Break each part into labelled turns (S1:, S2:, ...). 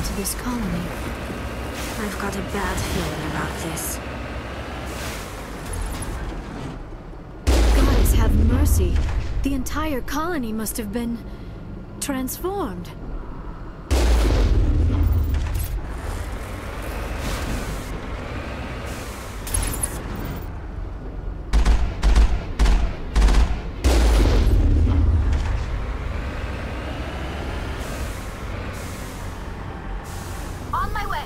S1: to this colony.
S2: I've got a bad feeling about this.
S1: Goddess have mercy. The entire colony must have been transformed.
S2: On my way!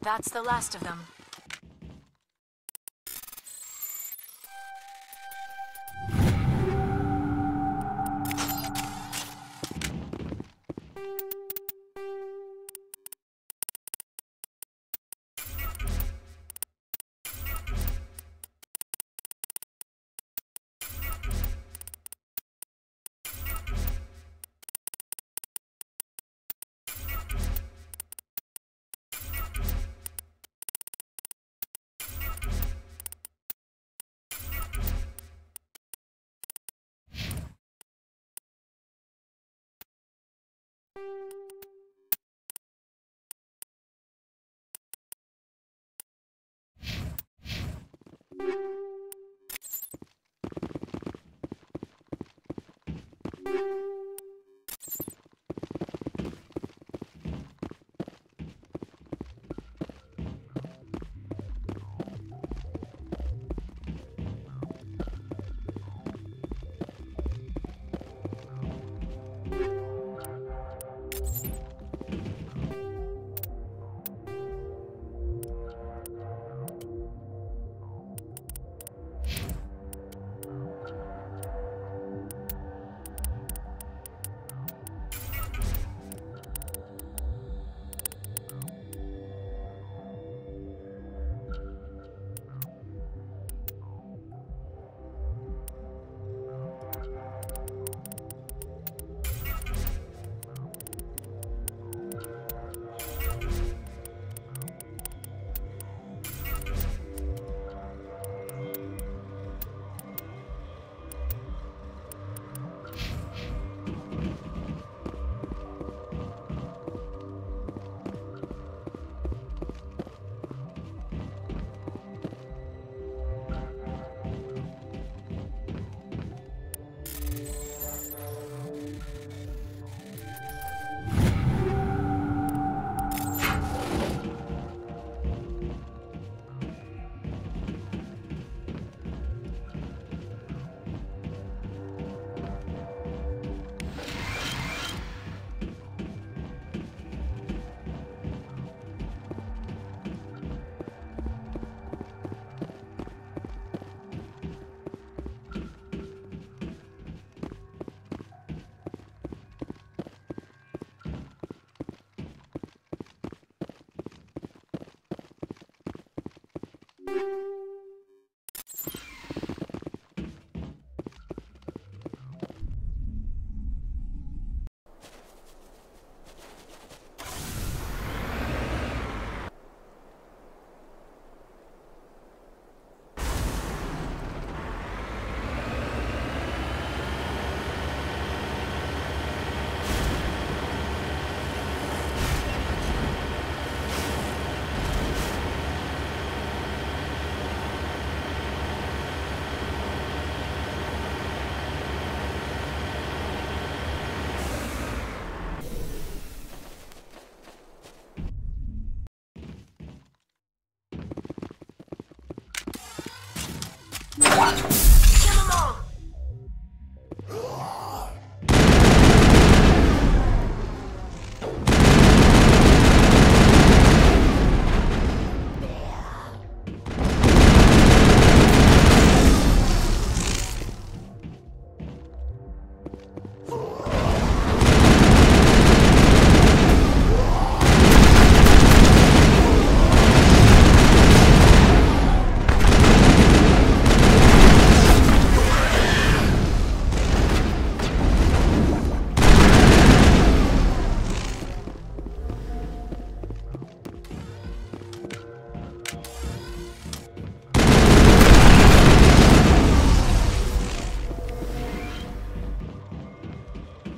S1: That's the last of them.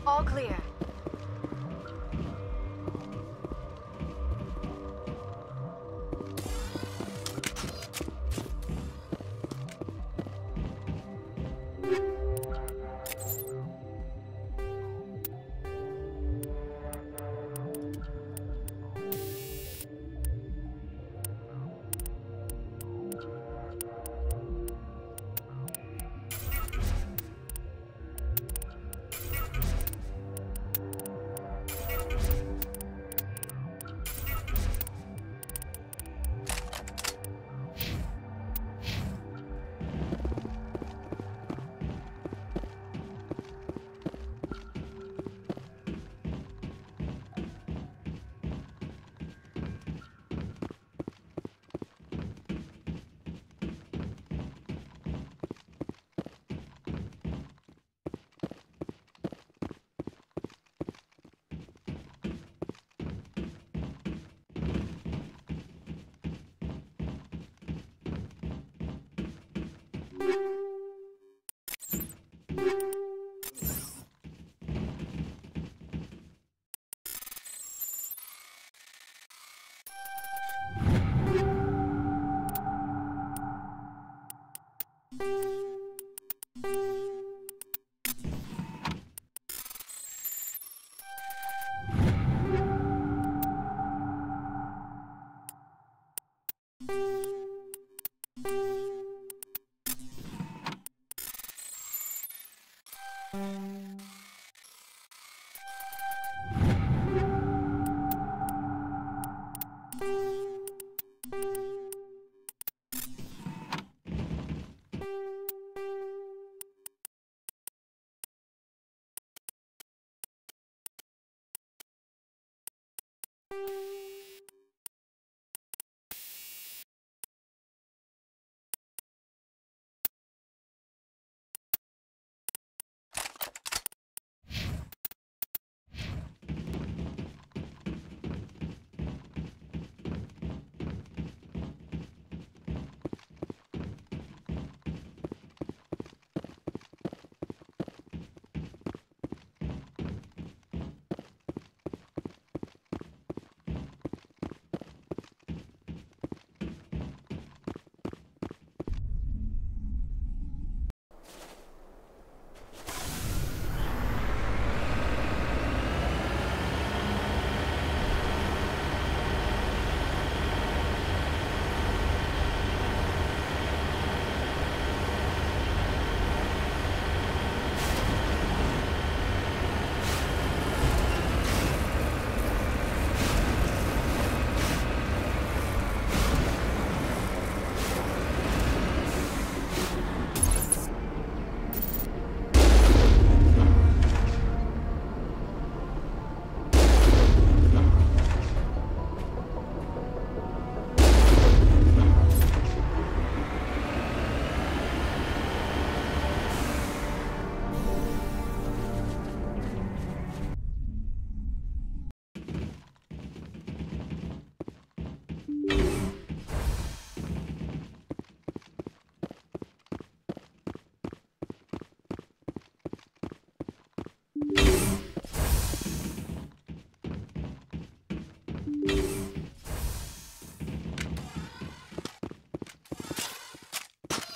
S1: All clear.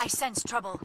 S3: I sense trouble.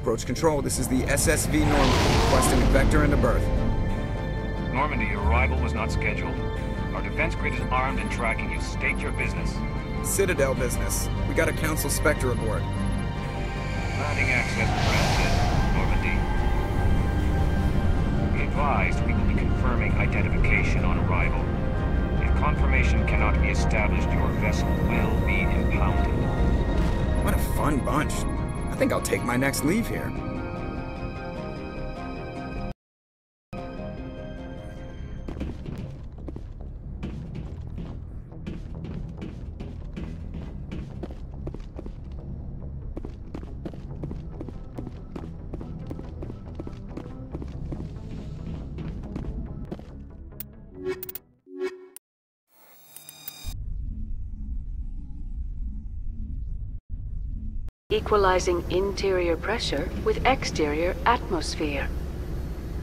S4: Approach control, this is the SSV Normandy, requesting a vector and a berth.
S5: Normandy, your arrival was not scheduled. Our defense grid is armed and tracking you. State your business.
S4: Citadel business. We got a Council Spectre aboard.
S5: Landing access granted, Normandy. Be advised, we will be confirming identification on arrival. If confirmation cannot be established, your vessel will be impounded.
S4: What a fun bunch. I think I'll take my next leave here.
S6: Equalizing interior pressure with exterior atmosphere.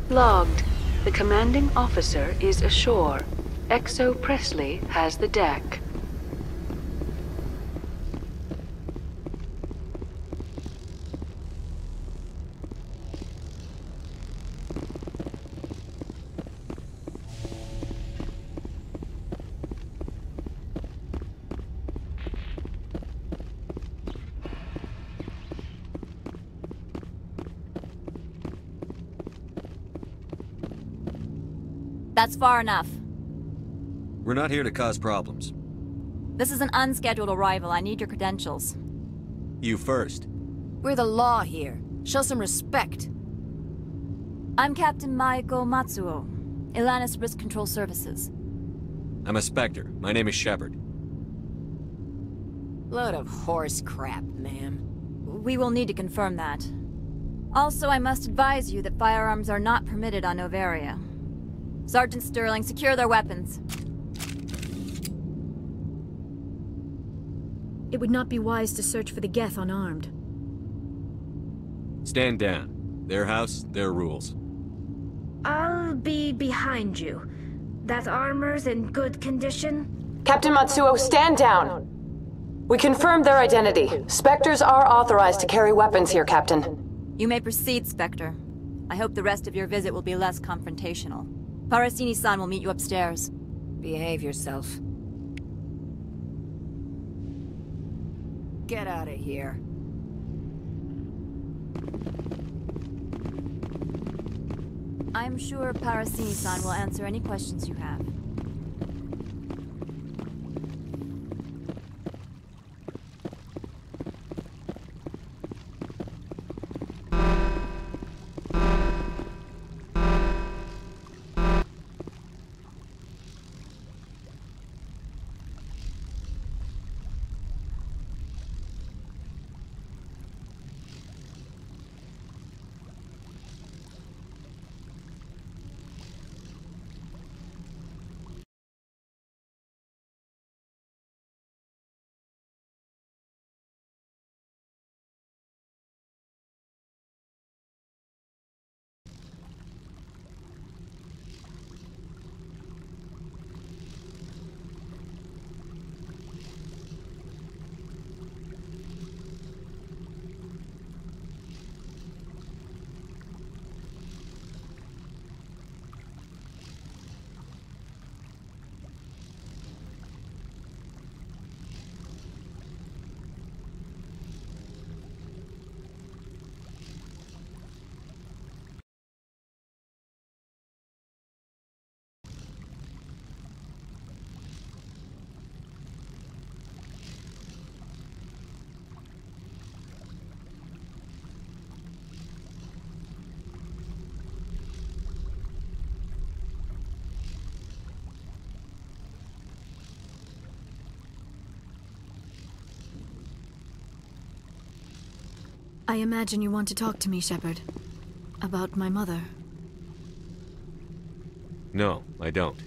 S6: Logged. The commanding officer is ashore. Exo Presley has the deck.
S3: That's far enough.
S7: We're not here to cause problems.
S3: This is an unscheduled arrival. I need your credentials.
S7: You first.
S8: We're the law here. Show some respect.
S3: I'm Captain Maiko Matsuo, Ilanis Risk Control Services.
S7: I'm a Spectre. My name is Shepard.
S8: Load of horse crap, ma'am.
S3: We will need to confirm that. Also, I must advise you that firearms are not permitted on Noveria. Sergeant Sterling, secure their weapons.
S1: It would not be wise to search for the Geth unarmed.
S7: Stand down. Their house, their rules.
S2: I'll be behind you. That armor's in good condition?
S9: Captain Matsuo, stand down! We confirmed their identity. Spectres are authorized to carry weapons here, Captain.
S3: You may proceed, Spectre. I hope the rest of your visit will be less confrontational. Parasini-san will meet you upstairs.
S8: Behave yourself. Get out of here.
S3: I'm sure Parasini-san will answer any questions you have.
S1: I imagine you want to talk to me, Shepard. About my mother.
S7: No, I don't.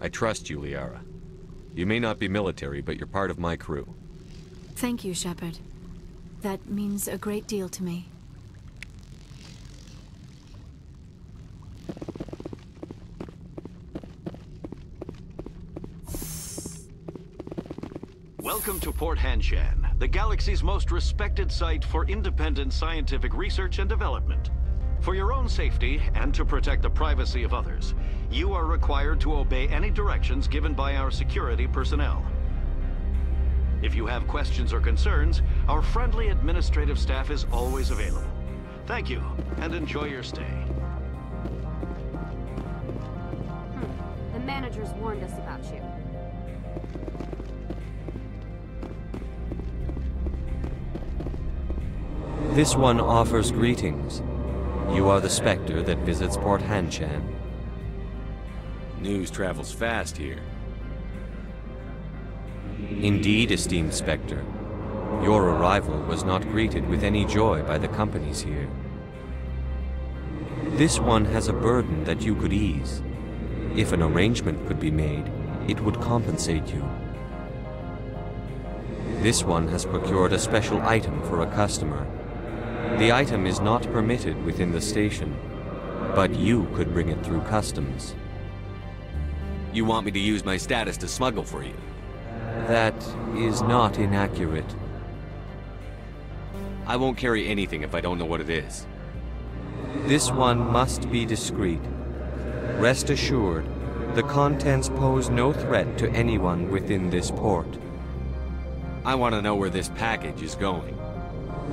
S7: I trust you, Liara. You may not be military, but you're part of my crew.
S1: Thank you, Shepard. That means a great deal to me.
S10: Welcome to Port Hanshan. the galaxy's most respected site for independent scientific research and development. For your own safety, and to protect the privacy of others, you are required to obey any directions given by our security personnel. If you have questions or concerns, our friendly administrative staff is always available. Thank you, and enjoy your stay.
S11: The managers warned us about you.
S12: This one offers greetings. You are the Spectre that visits Port Hanshan.
S7: News travels fast here.
S12: Indeed, esteemed Spectre. Your arrival was not greeted with any joy by the companies here. This one has a burden that you could ease. If an arrangement could be made, it would compensate you. This one has procured a special item for a customer. The item is not permitted within the station, but you could bring it through customs.
S7: You want me to use my status to smuggle for you?
S12: That is not inaccurate.
S7: I won't carry anything if I don't know what it is.
S12: This one must be discreet. Rest assured, the contents pose no threat to anyone within this port.
S7: I want to know where this package is going.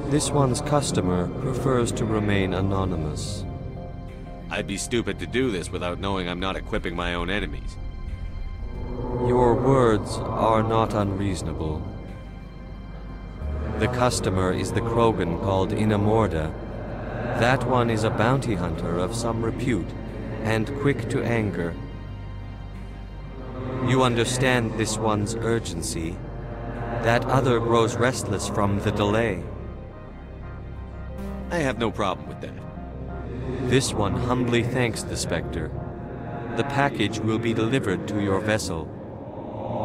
S12: This one's customer prefers to remain anonymous.
S7: I'd be stupid to do this without knowing I'm not equipping my own enemies.
S12: Your words are not unreasonable. The customer is the Krogan called Inamorda. That one is a bounty hunter of some repute, and quick to anger. You understand this one's urgency. That other grows restless from the delay.
S7: I have no problem with that.
S12: This one humbly thanks the Spectre. The package will be delivered to your vessel.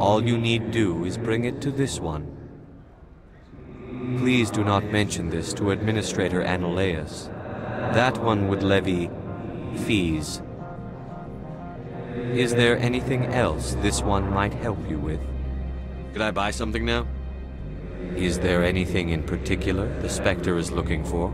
S12: All you need do is bring it to this one. Please do not mention this to Administrator Anoleus. That one would levy fees. Is there anything else this one might help you with?
S7: Could I buy something now?
S12: Is there anything in particular the Spectre is looking for?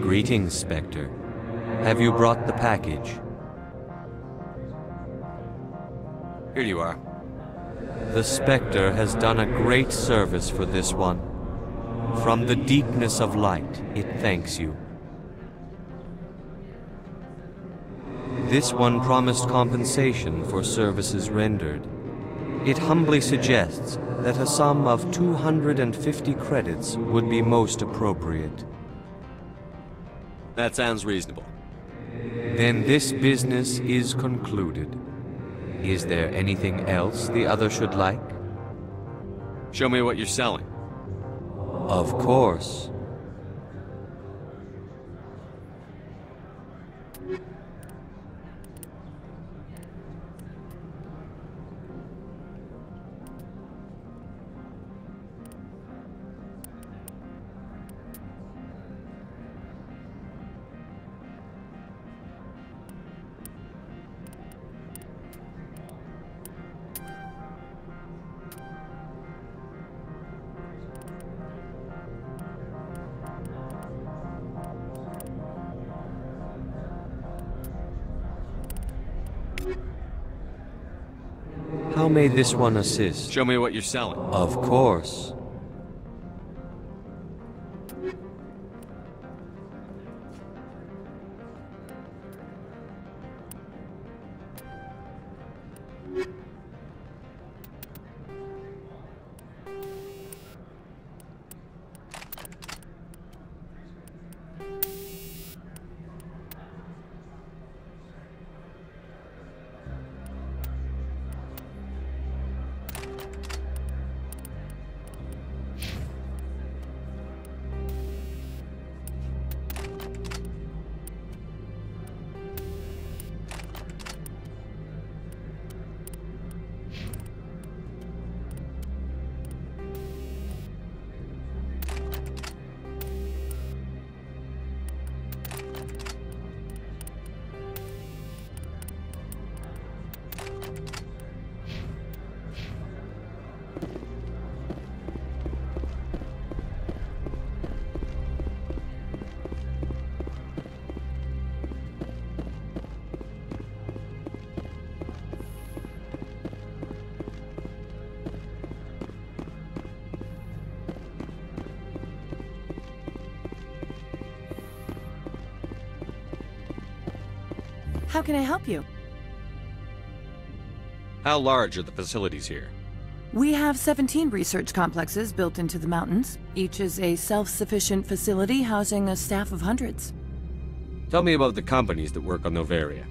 S12: Greetings, Spectre. Have you brought the package?
S7: Here you are.
S12: The Spectre has done a great service for this one. From the deepness of light, it thanks you. This one promised compensation for services rendered. It humbly suggests that a sum of 250 credits would be most appropriate.
S7: That sounds reasonable.
S12: Then this business is concluded. Is there anything else the other should like?
S7: Show me what you're selling.
S12: Of course. How may this one assist?
S7: Show me what you're selling.
S12: Of course.
S13: How can I help you?
S7: How large are the facilities here?
S13: We have 17 research complexes built into the mountains. Each is a self-sufficient facility housing a staff of hundreds.
S7: Tell me about the companies that work on Noveria.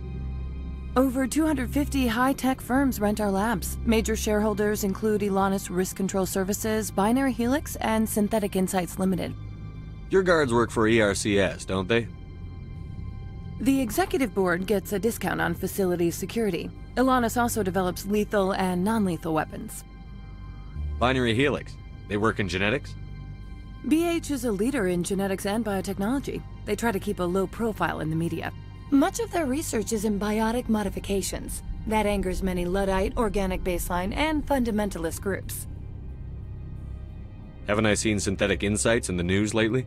S13: Over 250 high-tech firms rent our labs. Major shareholders include Elanus Risk Control Services, Binary Helix, and Synthetic Insights Limited.
S7: Your guards work for ERCS, don't they?
S13: The executive board gets a discount on facility security. Elanus also develops lethal and non-lethal weapons.
S7: Binary Helix. They work in genetics?
S13: BH is a leader in genetics and biotechnology. They try to keep a low profile in the media. Much of their research is in biotic modifications. That angers many Luddite, organic baseline, and fundamentalist groups.
S7: Haven't I seen Synthetic Insights in the news lately?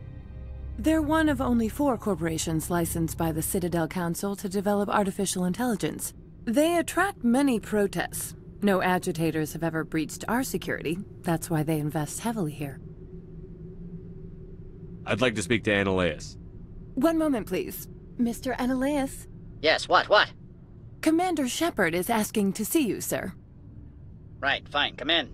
S13: They're one of only 4 corporations licensed by the Citadel Council to develop artificial intelligence. They attract many protests. No agitators have ever breached our security. That's why they invest heavily here.
S7: I'd like to speak to Ananias.
S13: One moment, please. Mr. Ananias?
S14: Yes, what?
S13: Commander Shepard is asking to see you, sir.
S14: Right, fine, come in.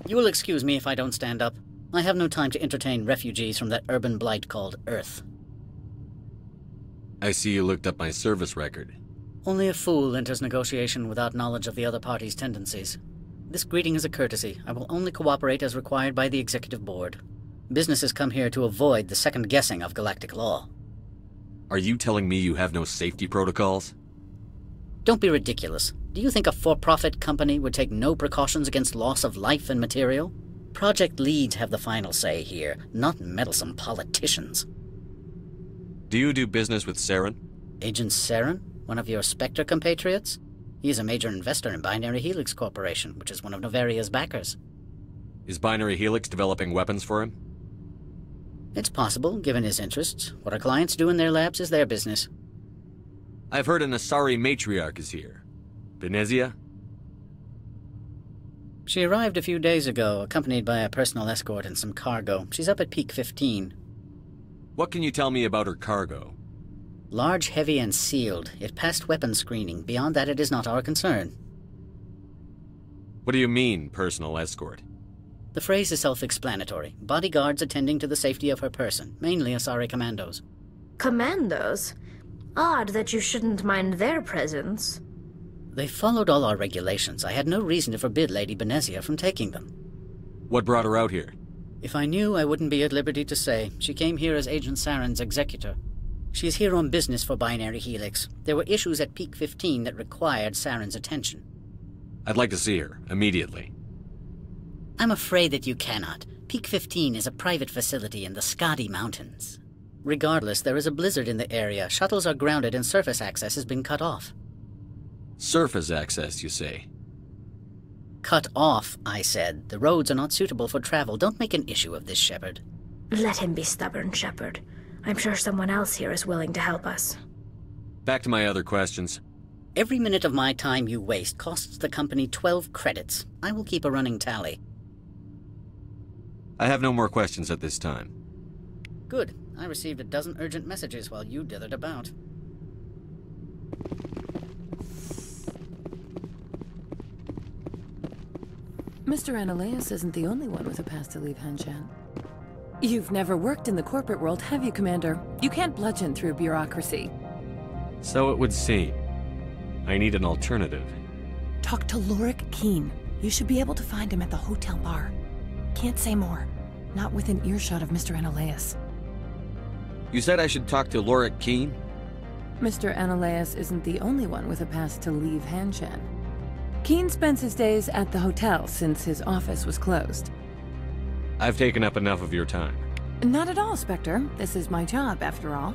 S14: You will excuse me if I don't stand up. I have no time to entertain refugees from that urban blight called Earth.
S7: I see you looked up my service record.
S14: Only a fool enters negotiation without knowledge of the other party's tendencies. This greeting is a courtesy. I will only cooperate as required by the Executive Board. Businesses come here to avoid the second guessing of galactic law.
S7: Are you telling me you have no safety protocols?
S14: Don't be ridiculous. Do you think a for-profit company would take no precautions against loss of life and material? Project leads have the final say here, not meddlesome politicians.
S7: Do you do business with Saren?
S14: Agent Saren? One of your Spectre compatriots? He is a major investor in Binary Helix Corporation, which is one of Noveria's backers.
S7: Is Binary Helix developing weapons for him?
S14: It's possible, given his interests. What our clients do in their labs is their business.
S7: I've heard an Asari matriarch is here. Benezia?
S14: She arrived a few days ago, accompanied by a personal escort and some cargo. She's up at Peak 15.
S7: What can you tell me about her cargo?
S14: Large, heavy, and sealed. It passed weapons screening. Beyond that, it is not our concern.
S7: What do you mean, personal escort?
S14: The phrase is self-explanatory. Bodyguards attending to the safety of her person, mainly Asari commandos.
S2: Commandos? Odd that you shouldn't mind their presence.
S14: They followed all our regulations. I had no reason to forbid Lady Benezia from taking them.
S7: What brought her out here?
S14: If I knew, I wouldn't be at liberty to say. She came here as Agent Saren's executor. She is here on business for Binary Helix. There were issues at Peak 15 that required Saren's attention.
S7: I'd like to see her, immediately.
S14: I'm afraid that you cannot. Peak 15 is a private facility in the Skadi Mountains. Regardless, there is a blizzard in the area. Shuttles are grounded and surface access has been cut off.
S7: Surface access, you say?
S14: Cut off, I said. The roads are not suitable for travel. Don't make an issue of this, Shepard.
S2: Let him be stubborn, Shepard. I'm sure someone else here is willing to help us.
S7: Back to my other questions.
S14: Every minute of my time you waste costs the company 12 credits. I will keep a running tally.
S7: I have no more questions at this time.
S14: Good. I received a dozen urgent messages while you dithered about.
S13: Mr. Analeas isn't the only one with a pass to leave Hanshan. You've never worked in the corporate world, have you, Commander? You can't bludgeon through bureaucracy.
S7: So it would seem. I need an alternative.
S13: Talk to Lorik Keen. You should be able to find him at the hotel bar. Can't say more. Not within earshot of Mr. Analeas.
S7: You said I should talk to Lorik Keen?
S13: Mr. Analeas isn't the only one with a pass to leave Hanshan. Keen spends his days at the hotel since his office was closed.
S7: I've taken up enough of your time.
S13: Not at all, Spectre. This is my job, after all.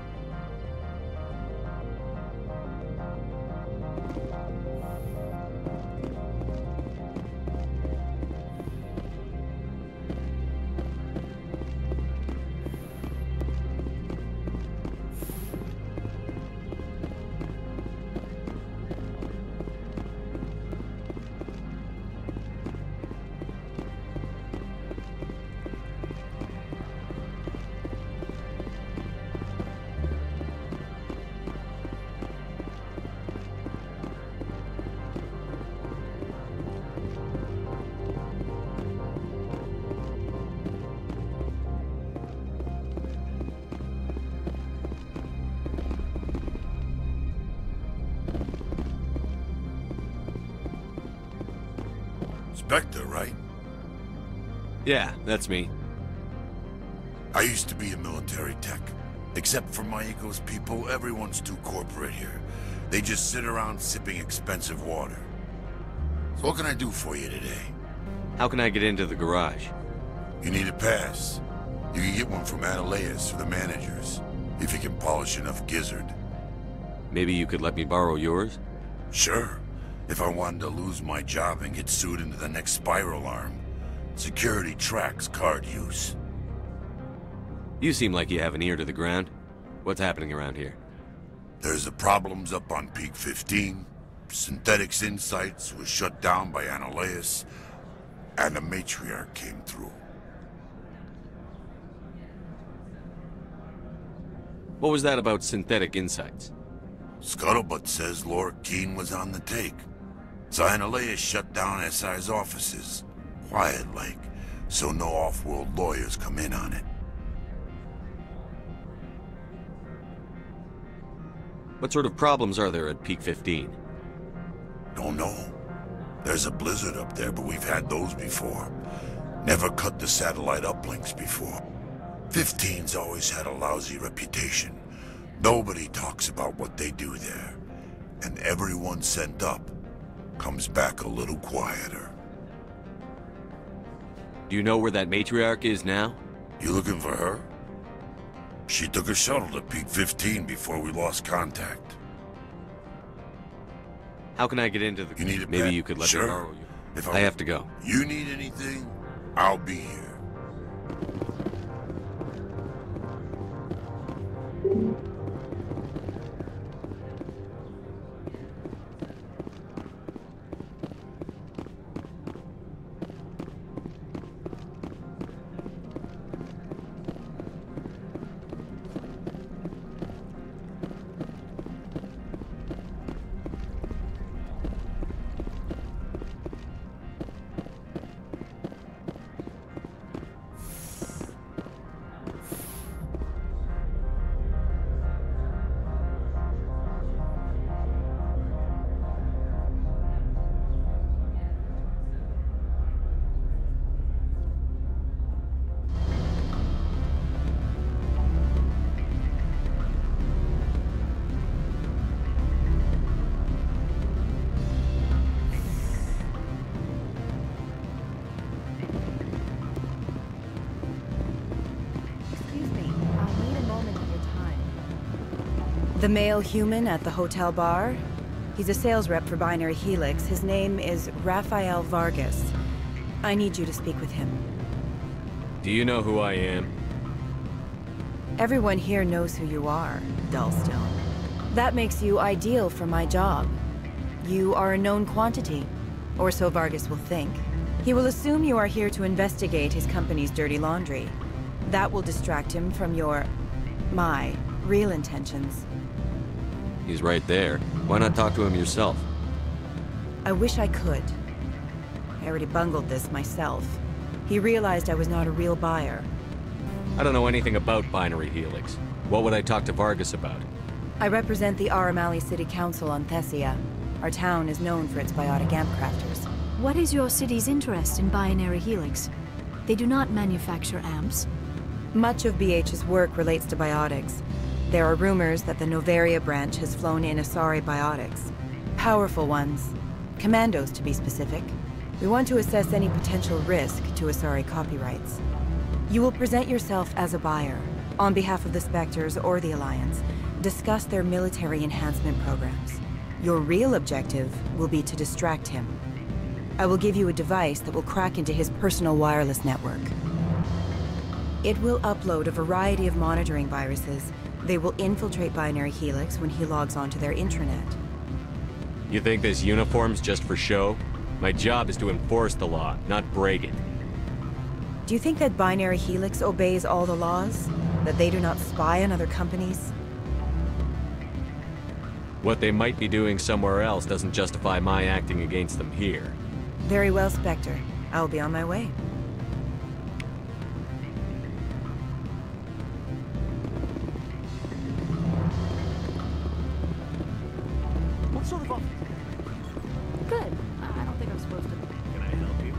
S15: Spectre, right?
S7: Yeah, that's me.
S15: I used to be a military tech. Except for Maiko's people, everyone's too corporate here. They just sit around sipping expensive water. So what can I do for you today?
S7: How can I get into the garage?
S15: You need a pass. You can get one from Analeas or the managers, if you can polish enough gizzard.
S7: Maybe you could let me borrow yours?
S15: Sure. If I wanted to lose my job and get sued into the next spiral arm. Security tracks card use.
S7: You seem like you have an ear to the ground. What's happening around here?
S15: There's the problems up on Peak 15. Synthetics Insights was shut down by Analeas, and the Matriarch came through.
S7: What was that about Synthetic Insights?
S15: Scuttlebutt says Lorik Keen was on the take. So Analeas shut down SI's offices. Quiet-like, so no off-world lawyers come in on it.
S7: What sort of problems are there at Peak 15?
S15: Don't know. There's a blizzard up there, but we've had those before. Never cut the satellite uplinks before. 15's always had a lousy reputation. Nobody talks about what they do there. And everyone sent up comes back a little quieter.
S7: Do you know where that matriarch is now?
S15: You looking for her? She took a shuttle to Peak 15 before we lost contact.
S7: How can I get into the...
S15: You need a
S7: Maybe you could let me borrow you.
S15: If
S7: I have to go.
S15: You need anything, I'll be here.
S16: The male human at the hotel bar? He's a sales rep for Binary Helix. His name is Rafael Vargas. I need you to speak with him.
S7: Do you know who I am?
S16: Everyone here knows who you are, Dullstone. That makes you ideal for my job. You are a known quantity, or so Vargas will think. He will assume you are here to investigate his company's dirty laundry. That will distract him from my real intentions.
S7: He's right there. Why not talk to him yourself?
S16: I wish I could. I already bungled this myself. He realized I was not a real buyer.
S7: I don't know anything about Binary Helix. What would I talk to Vargas about?
S16: I represent the Aramali City Council on Thessia. Our town is known for its biotic amp crafters.
S1: What is your city's interest in Binary Helix? They do not manufacture amps.
S16: Much of BH's work relates to biotics. There are rumors that the Noveria branch has flown in Asari biotics. Powerful ones. Commandos, to be specific. We want to assess any potential risk to Asari copyrights. You will present yourself as a buyer, on behalf of the Spectres or the Alliance. Discuss their military enhancement programs. Your real objective will be to distract him. I will give you a device that will crack into his personal wireless network. It will upload a variety of monitoring viruses. They will infiltrate Binary Helix when he logs onto their intranet.
S7: You think this uniform's just for show? My job is to enforce the law, not break it.
S16: Do you think that Binary Helix obeys all the laws? That they do not spy on other companies?
S7: What they might be doing somewhere else doesn't justify my acting against them here.
S16: Very well, Spectre. I will be on my way.
S17: What sort of office?
S11: Good. I don't think I'm supposed to.
S17: Can I help you?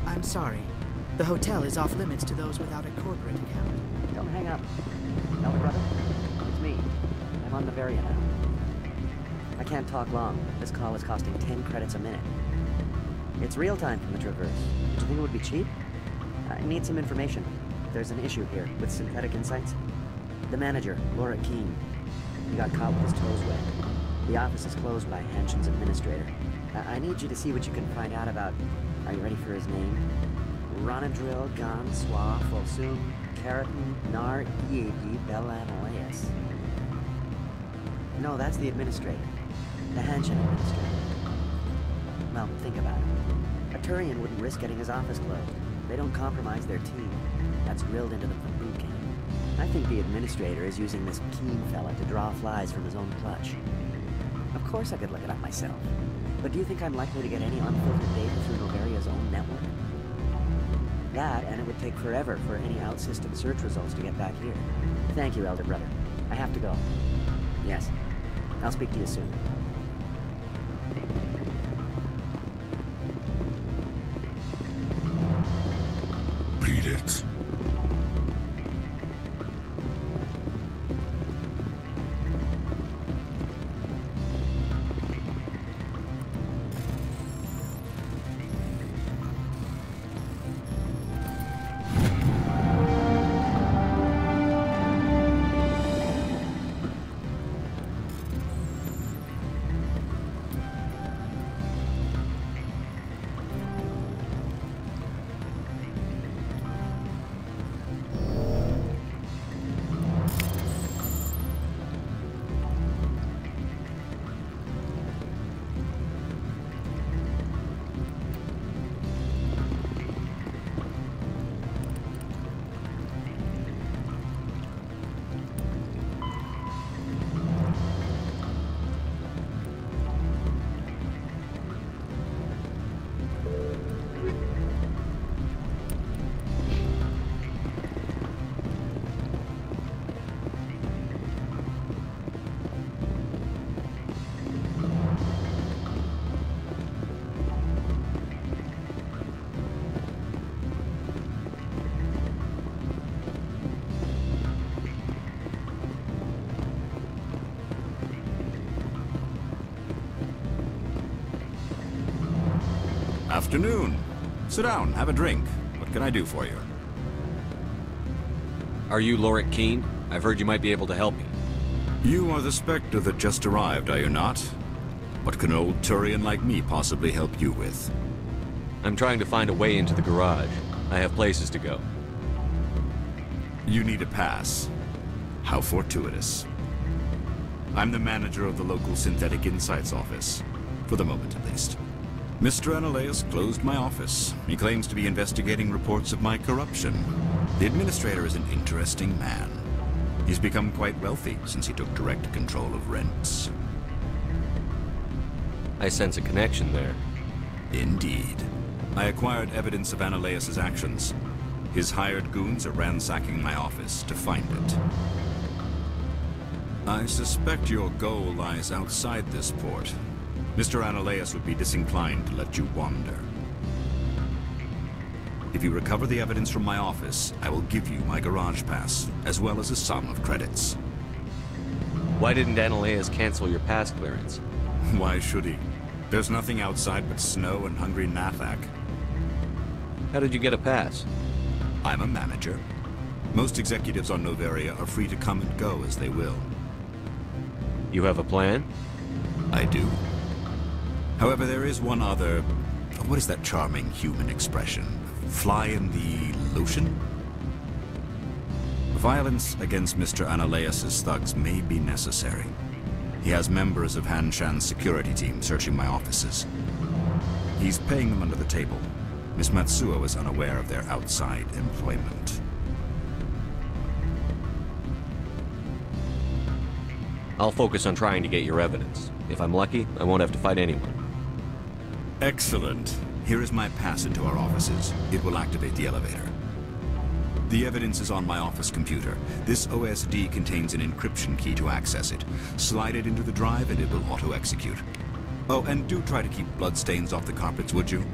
S17: I'm sorry. The hotel is off limits to those without a corporate account.
S18: Don't hang up. Elder brother, it's me. I'm on Noveria now. I can't talk long. This call is costing 10 credits a minute. It's real time from the Traverse. Do you think it would be cheap? I need some information. There's an issue here with Synthetic Insights. The manager, Laura Keene, he got caught with his toes wet. The office is closed by Hanshin's administrator. I need you to see what you can find out about... Are you ready for his name? Ronadril Gan Swa Folsum Keratin Nar Iedi Belanoyas. No, that's the administrator. The Hanshin administrator. Well, think about it. A Turian wouldn't risk getting his office closed. They don't compromise their team. That's drilled into them from boot camp. I think the administrator is using this Keene fella to draw flies from his own clutch. Of course I could look it up myself. But do you think I'm likely to get any unfiltered data through Noveria's own network? That, and it would take forever for any out-system search results to get back here. Thank you, Elder Brother. I have to go. Yes. I'll speak to you soon.
S15: Beat it.
S19: Afternoon. Sit down, have a drink. What can I do for you?
S7: Are you Lorik Qian? I've heard you might be able to help me.
S19: You are the Spectre that just arrived, are you not? What can an old Turian like me possibly help you with?
S7: I'm trying to find a way into the garage. I have places to go.
S19: You need a pass. How fortuitous. I'm the manager of the local Synthetic Insights office. For the moment, at least. Mr. Analeas closed my office. He claims to be investigating reports of my corruption. The administrator is an interesting man. He's become quite wealthy since he took direct control of rents.
S7: I sense a connection there.
S19: Indeed. I acquired evidence of Analeas' actions. His hired goons are ransacking my office to find it. I suspect your goal lies outside this port. Mr. Analeas would be disinclined to let you wander. If you recover the evidence from my office, I will give you my garage pass, as well as a sum of credits.
S7: Why didn't Analeas cancel your pass clearance?
S19: Why should he? There's nothing outside but snow and hungry Nathak.
S7: How did you get a pass?
S19: I'm a manager. Most executives on Noveria are free to come and go as they will.
S7: You have a plan?
S19: I do. However, there is one other... What is that charming human expression? Fly in the lotion? Violence against Mr. Analeas' thugs may be necessary. He has members of Han Shan's security team searching my offices. He's paying them under the table. Miss Matsuo is unaware of their outside employment.
S7: I'll focus on trying to get your evidence. If I'm lucky, I won't have to fight anyone.
S19: Excellent. Here is my pass into our offices. It will activate the elevator. The evidence is on my office computer. This OSD contains an encryption key to access it. Slide it into the drive and it will auto-execute. Oh, and do try to keep bloodstains off the carpets, would you?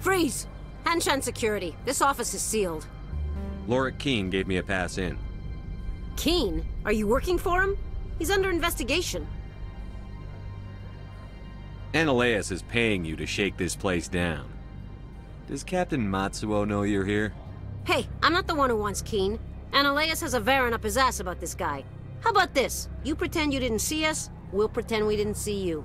S11: Freeze! Han Shan Security. This office is sealed.
S7: Lorik Qian gave me a pass in.
S11: Qian? Are you working for him? He's under investigation.
S7: Analeas is paying you to shake this place down. Does Captain Matsuo know you're here?
S11: Hey, I'm not the one who wants Qian. Analeas has a Varen up his ass about this guy. How about this? You pretend you didn't see us, we'll pretend we didn't see you.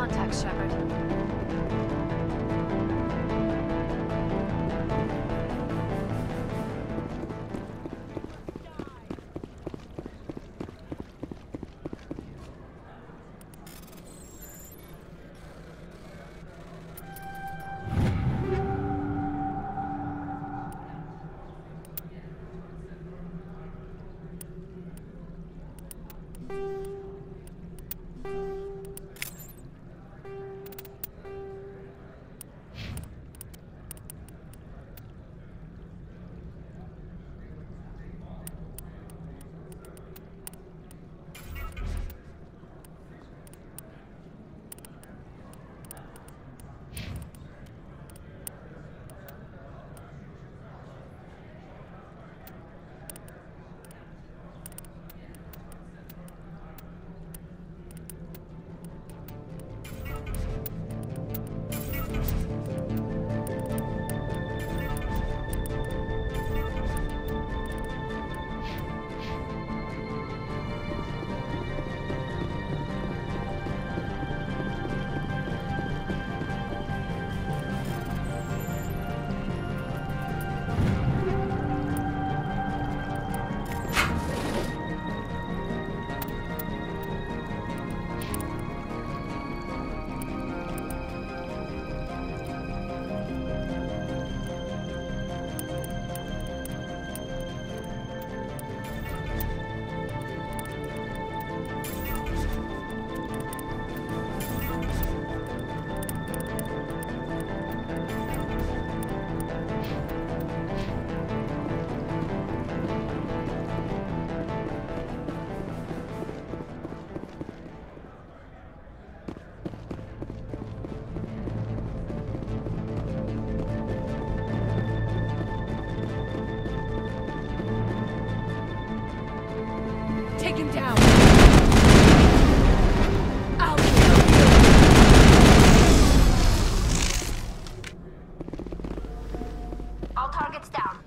S3: contact, Shepard.
S13: Take him down! I'll
S2: All targets down.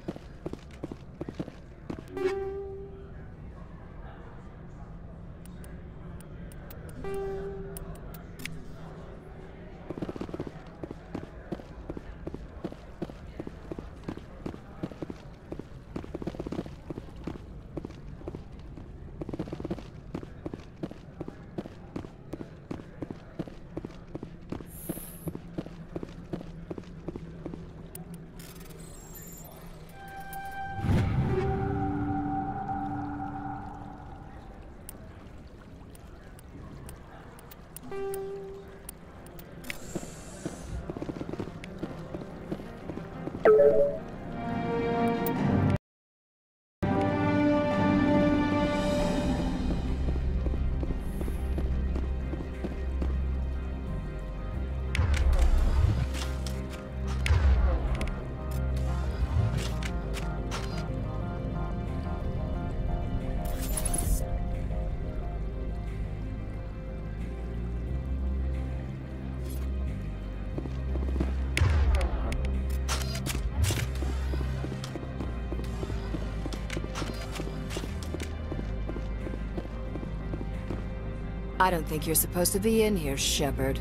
S8: I don't think you're supposed to be in here, Shepard.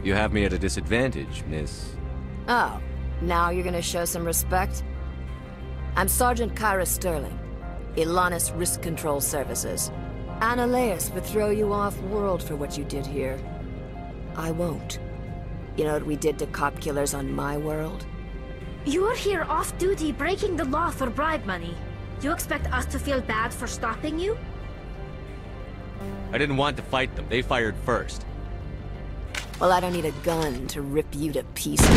S7: You have me at a disadvantage, Miss.
S8: Oh, now you're gonna show some respect? I'm Sergeant Kyra Sterling, Ilanis Risk Control Services. Analeas would throw you off-world for what you did here. I won't. You know what we did to cop killers on my world?
S2: You're here off-duty breaking the law for bribe money. You expect us to feel bad for stopping you?
S7: I didn't want to fight them. They fired first.
S8: Well, I don't need a gun to rip you to pieces.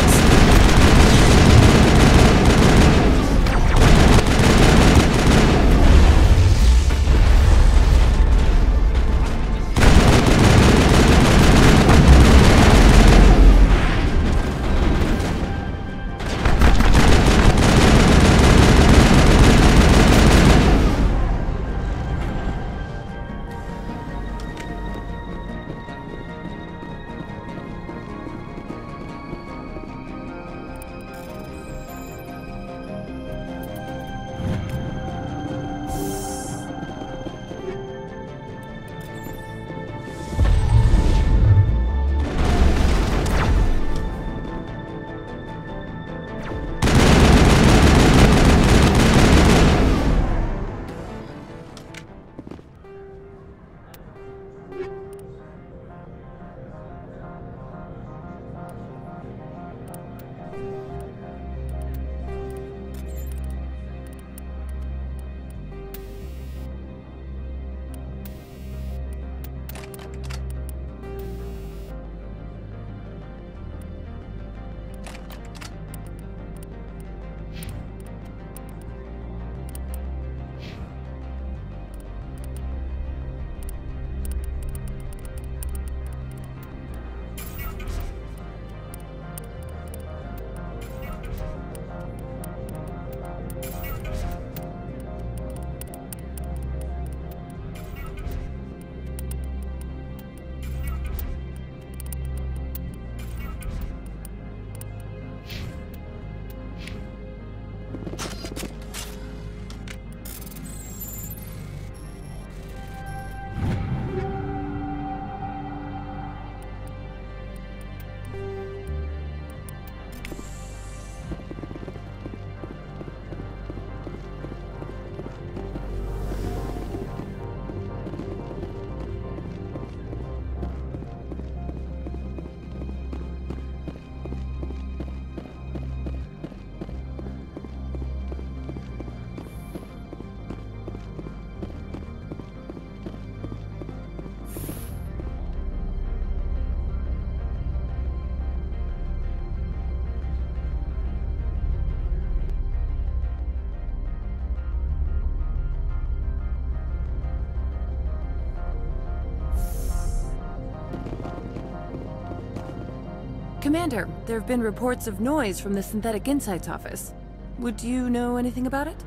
S13: Commander, there have been reports of noise from the Synthetic Insights office. Would you know anything about it?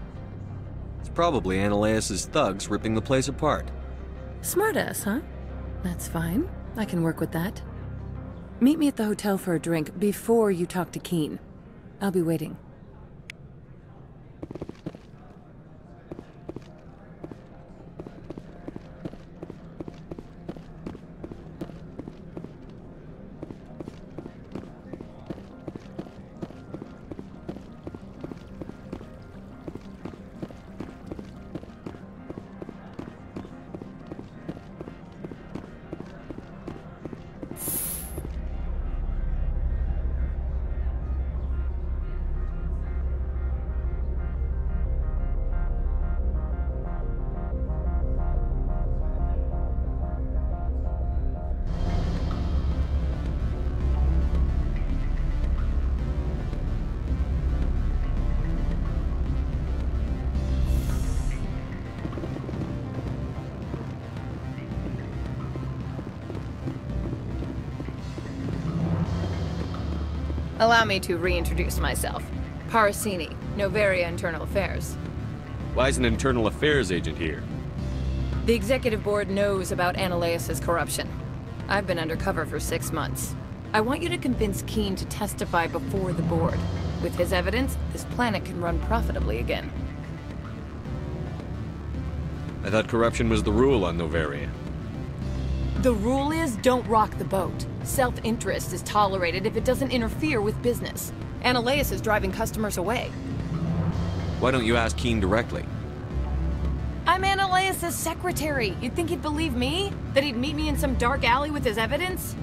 S12: It's probably Analaeus' thugs ripping the place apart.
S13: Smartass, huh? That's fine. I can work with that. Meet me at the hotel for a drink before you talk to Keen. I'll be waiting.
S20: Allow me to reintroduce myself. Parasini, Noveria Internal Affairs.
S7: Why is an internal affairs agent here?
S20: The executive board knows about Analaeus' corruption. I've been undercover for 6 months. I want you to convince Keen to testify before the board. With his evidence, this planet can run profitably again.
S7: I thought corruption was the rule on Noveria.
S20: The rule is, don't rock the boat. Self-interest is tolerated if it doesn't interfere with business. Analaeus is driving customers away.
S7: Why don't you ask Keen directly?
S20: I'm Analaeus' secretary. You'd think he'd believe me? That he'd meet me in some dark alley with his evidence?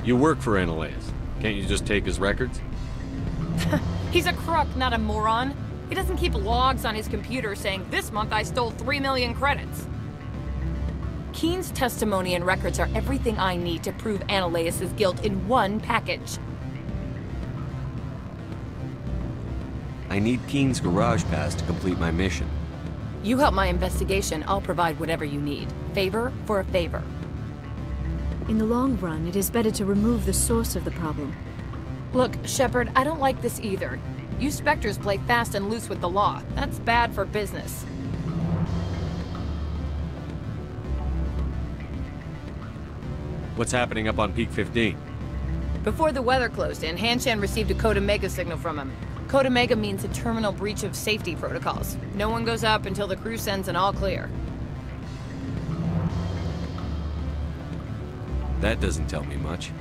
S7: You work for Analaeus. Can't you just take his records?
S20: He's a crook, not a moron. He doesn't keep logs on his computer saying, this month I stole 3 million credits. Keen's testimony and records are everything I need to prove Analaeus' guilt in one package.
S12: I need Keen's garage pass to complete my mission.
S20: You help my investigation, I'll provide whatever you need. Favor for a favor.
S1: In the long run, it is better to remove the source of the problem.
S20: Look, Shepard, I don't like this either. You Spectres play fast and loose with the law. That's bad for business.
S7: What's happening up on Peak 15?
S20: Before the weather closed in, Hanshan received a Code Omega signal from him. Code Omega means a terminal breach of safety protocols. No one goes up until the crew sends an all clear.
S7: That doesn't tell me much.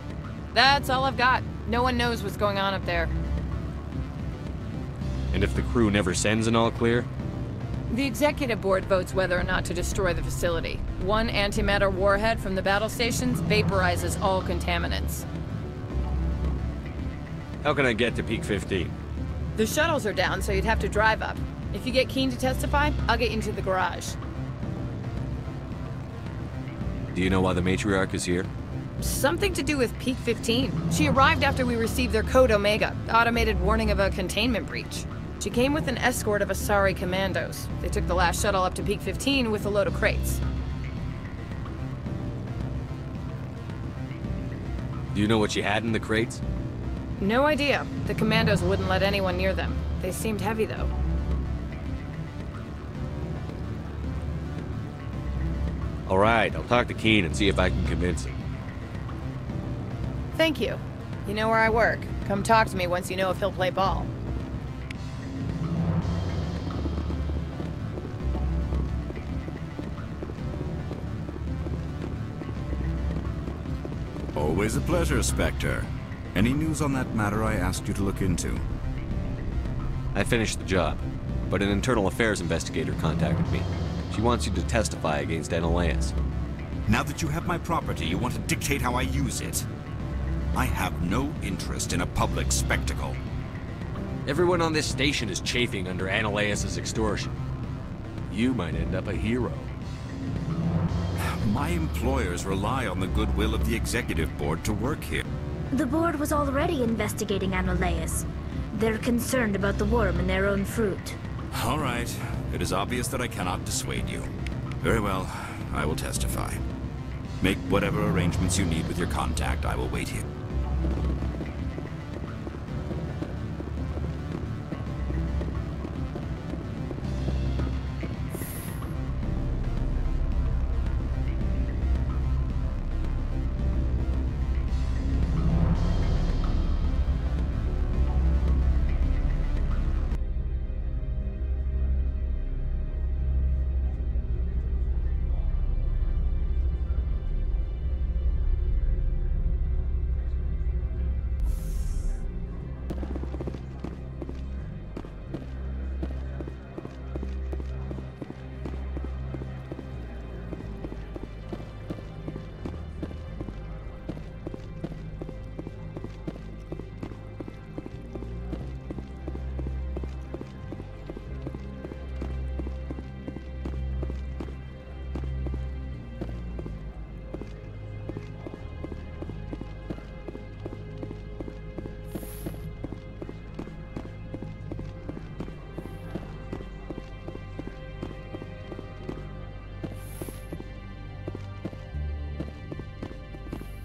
S20: That's all I've got. No one knows what's going on up there.
S7: And if the crew never sends an all clear?
S20: The executive board votes whether or not to destroy the facility. One antimatter warhead from the battle stations vaporizes all contaminants.
S7: How can I get to Peak 15?
S20: The shuttles are down, so you'd have to drive up. If you get Keen to testify, I'll get you into the garage.
S7: Do you know why the matriarch is here?
S20: Something to do with Peak 15. She arrived after we received their Code Omega, automated warning of a containment breach. She came with an escort of Asari commandos. They took the last shuttle up to Peak 15 with a load of crates.
S7: Do you know what she had in the crates?
S20: No idea. The commandos wouldn't let anyone near them. They seemed heavy, though.
S7: All right, I'll talk to Keen and see if I can convince him.
S20: Thank you. You know where I work. Come talk to me once you know if he'll play ball.
S19: Always a pleasure, Spectre. Any news on that matter I asked you to look into?
S7: I finished the job, but an internal affairs investigator contacted me. She wants you to testify against Analaeus.
S19: Now that you have my property, you want to dictate how I use it? I have no interest in a public spectacle.
S7: Everyone on this station is chafing under Analaeus' extortion. You might end up a hero.
S19: My employers rely on the goodwill of the executive board to work here.
S2: The board was already investigating Analaeus. They're concerned about the worm in their own fruit.
S19: All right. It is obvious that I cannot dissuade you. Very well. I will testify. Make whatever arrangements you need with your contact. I will wait here.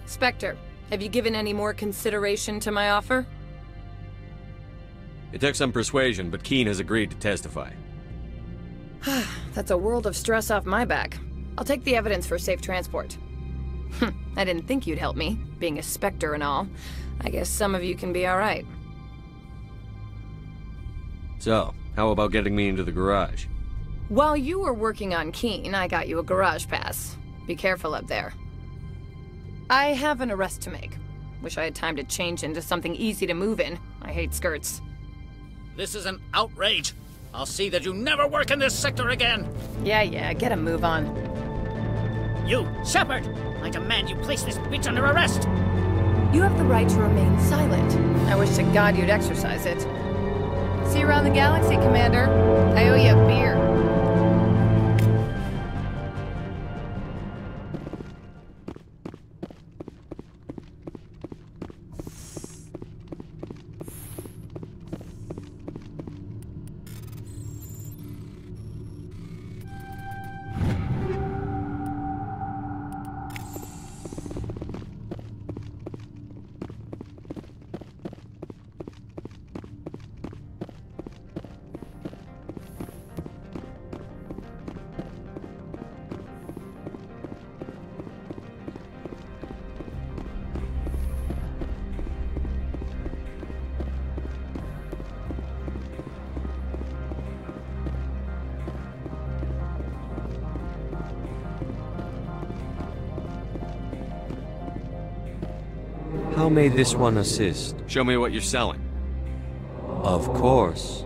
S20: Spectre, have you given any more consideration to my offer?
S7: It took some persuasion, but Keen has agreed to testify.
S20: That's a world of stress off my back. I'll take the evidence for safe transport. I didn't think you'd help me, being a Spectre and all. I guess some of you can be alright.
S7: So, how about getting me into the garage?
S20: While you were working on Keen, I got you a garage pass. Be careful up there. I have an arrest to make. Wish I had time to change into something easy to move in. I hate skirts.
S14: This is an outrage. I'll see that you never work in this sector again.
S20: Yeah, get a move on.
S14: You, Shepard! I demand you place this bitch under arrest!
S20: You have the right to remain silent. I wish to God you'd exercise it. See you around the galaxy, Commander. I owe you a beer.
S12: How may this one assist?
S7: Show me what you're selling.
S12: Of course.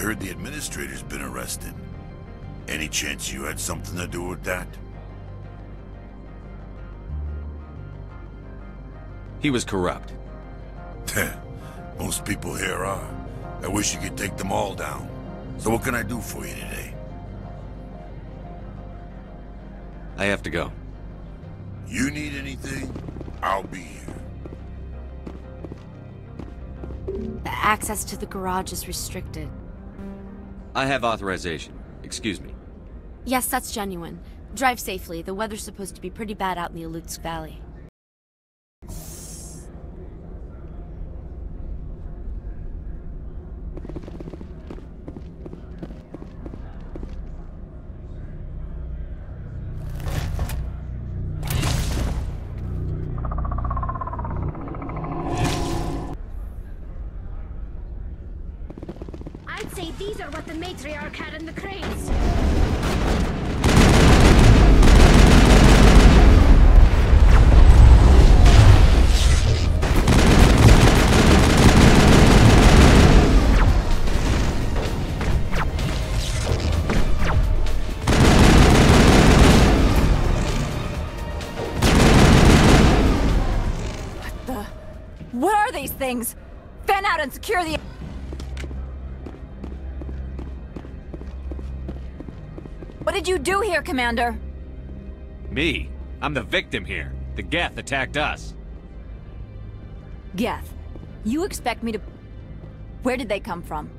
S15: heard the administrator's been arrested. Any chance you had something to do with that?
S7: He was corrupt.
S15: Most people here are. I wish you could take them all down. So what can I do for you today?
S7: I have to go.
S15: You need anything? I'll be here.
S21: Access to the garage is restricted.
S7: I have authorization. Excuse me.
S21: Yes, that's genuine. Drive safely. The weather's supposed to be pretty bad out in the Alutsk Valley.
S2: I'd say these are what the matriarch had in the crates.
S3: What are these things? Fan out and secure the... What did you do here, Commander?
S7: Me? I'm the victim here. The Geth attacked us.
S3: Geth, you expect me to... Where did they come from?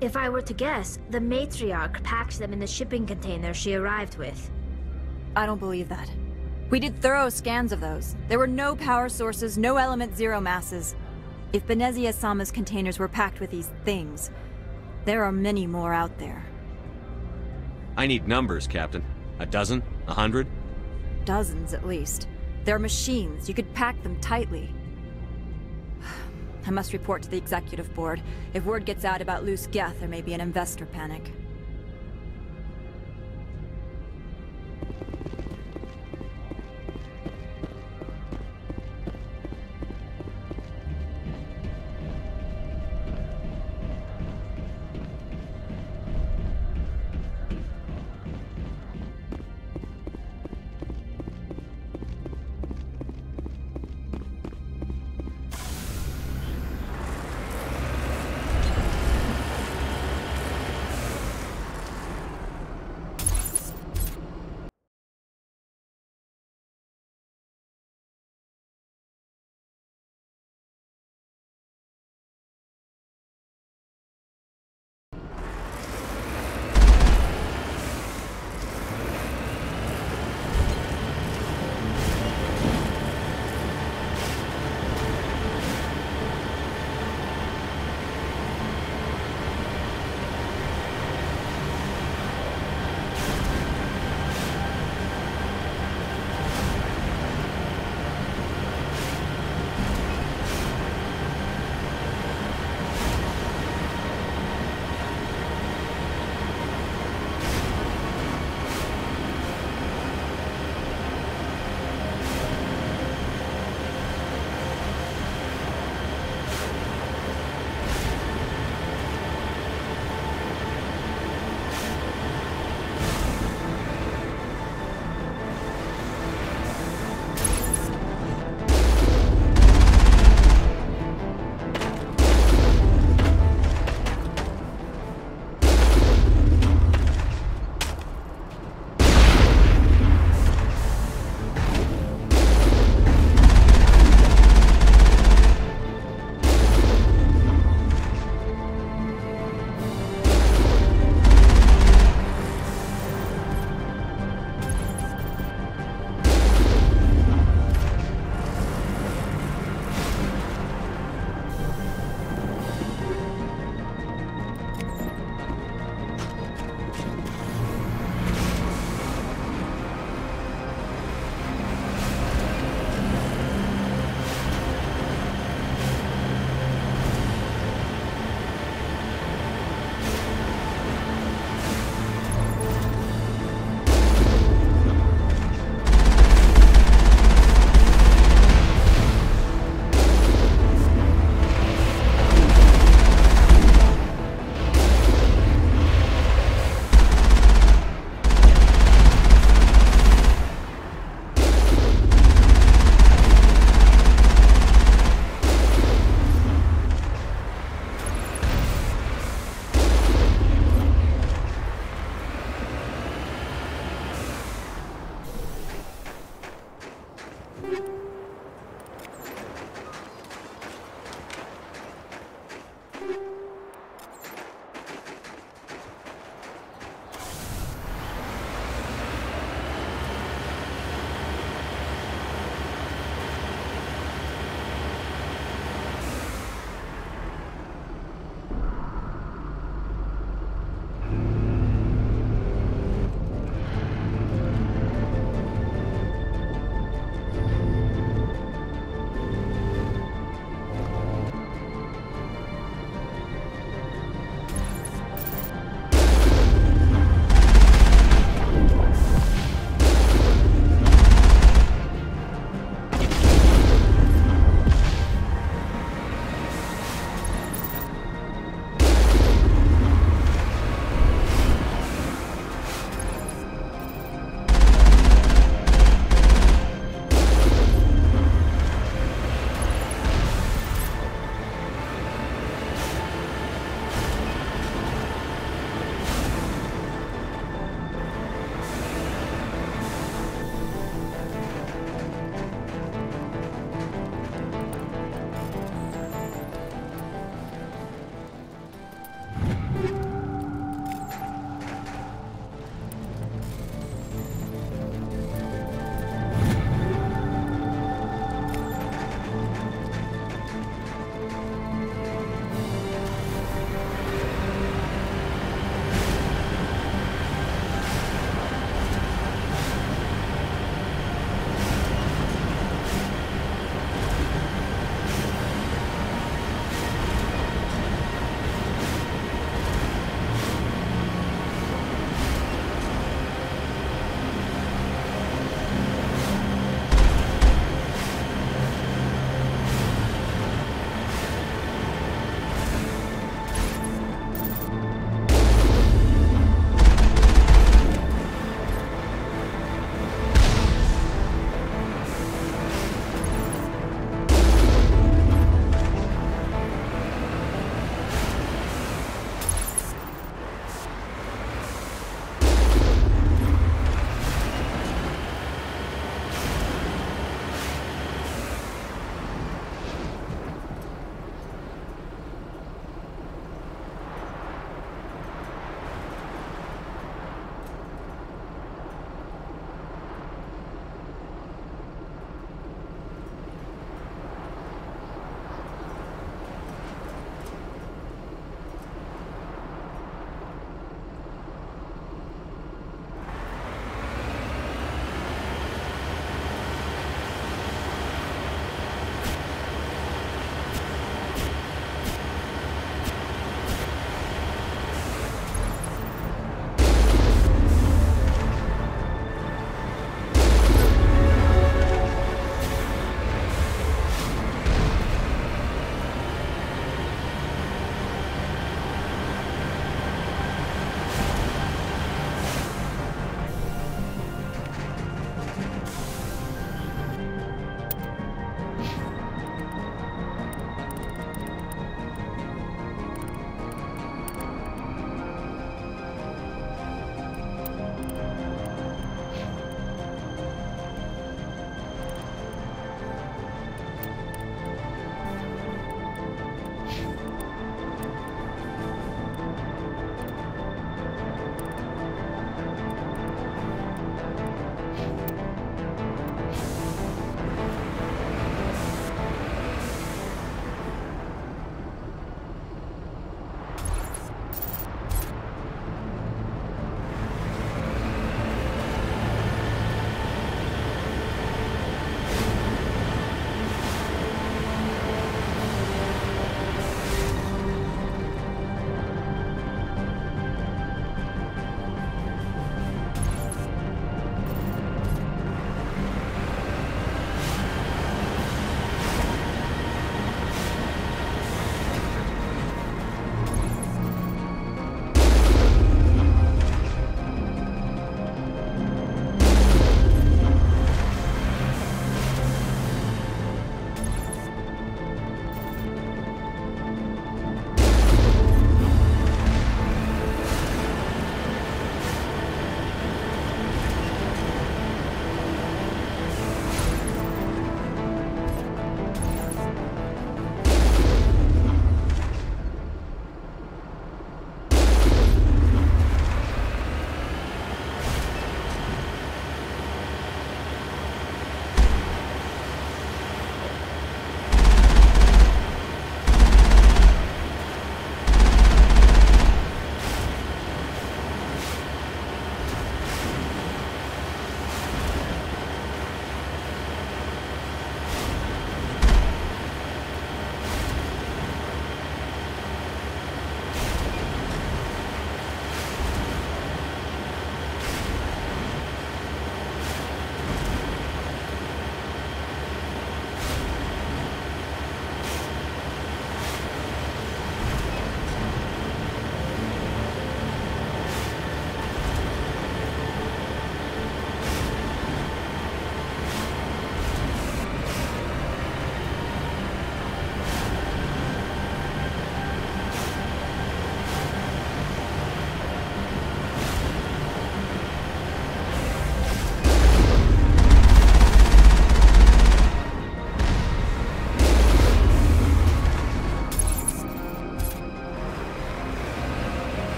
S2: If I were to guess, the matriarch packed them in the shipping container she arrived with.
S3: I don't believe that. We did thorough scans of those. There were no power sources, no element zero masses. If Benezia-sama's containers were packed with these things, there are many more out there.
S7: I need numbers, Captain. A dozen? 100?
S3: Dozens, at least. They're machines. You could pack them tightly. I must report to the Executive Board. If word gets out about loose Geth, there may be an investor panic.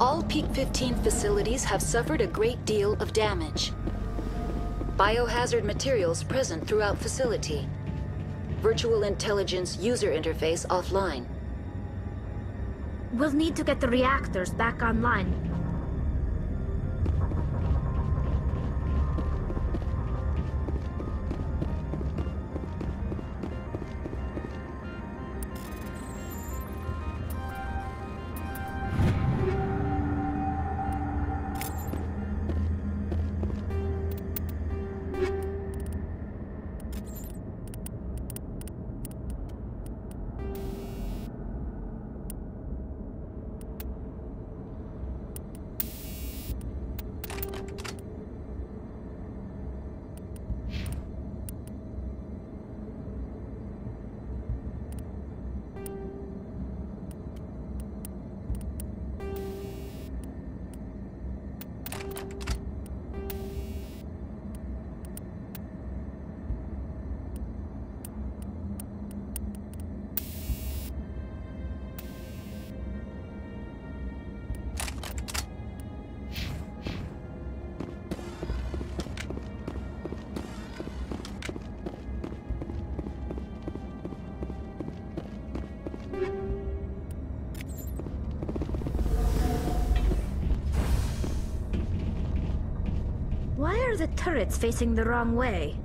S5: All Peak 15 facilities have suffered a great deal of damage. Biohazard materials present throughout facility. Virtual intelligence user interface offline.
S2: We'll need to get the reactors back online. Why are the turrets facing the wrong way?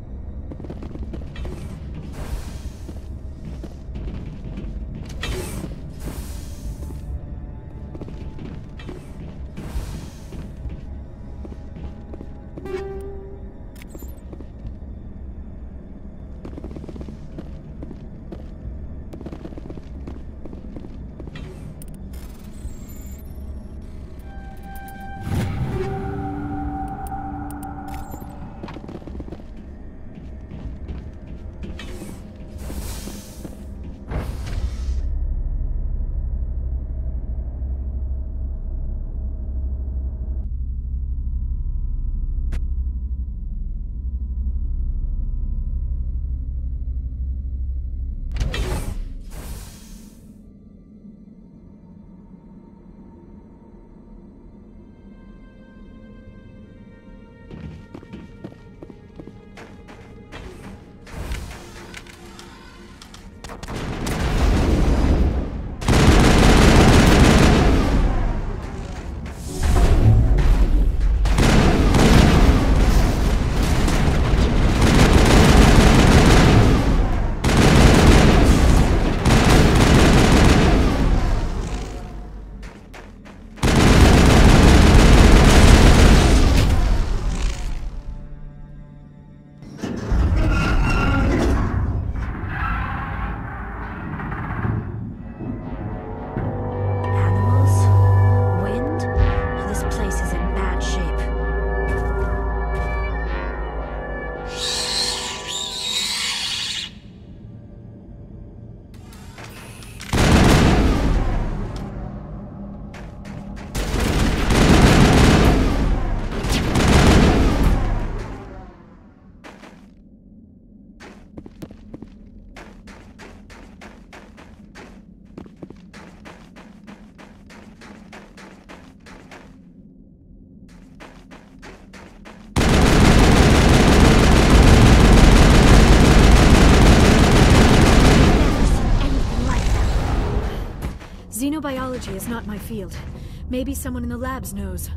S1: Xenobiology is not my field. Maybe someone in the labs knows.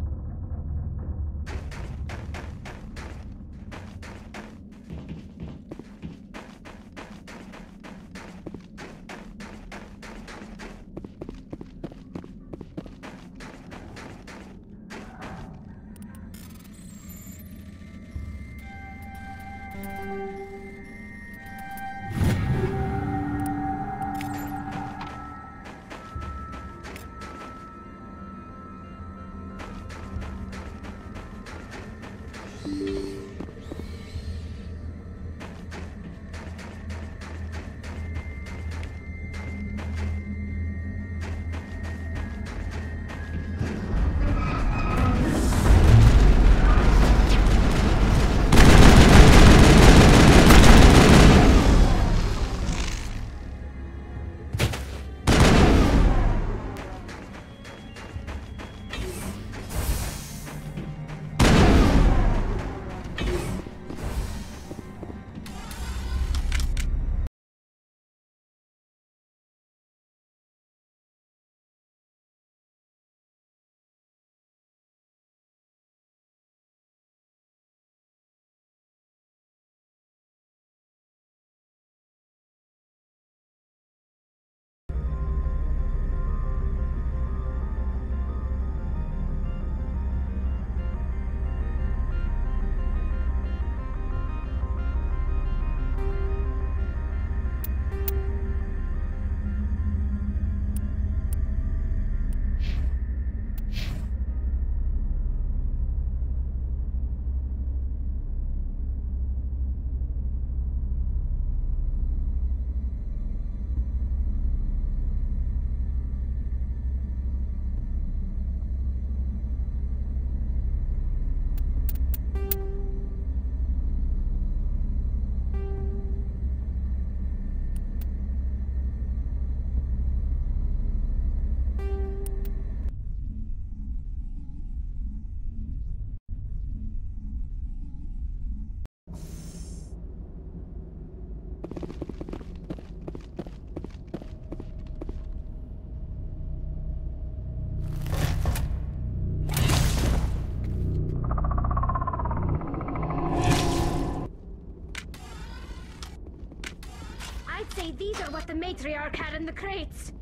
S2: These are what the matriarch had in the crates.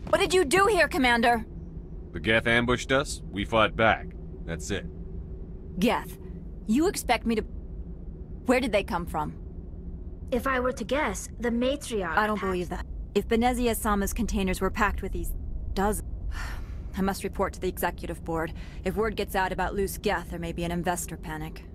S3: What did you do here, Commander?
S7: The Geth ambushed us, we fought back. That's it.
S3: Geth, you expect me to... Where did they come from?
S2: If I were to guess, the matriarch...
S3: I don't believe that. If Benezia Sama's containers were packed with these dozens... I must report to the executive board. If word gets out about loose Geth, there may be an investor panic.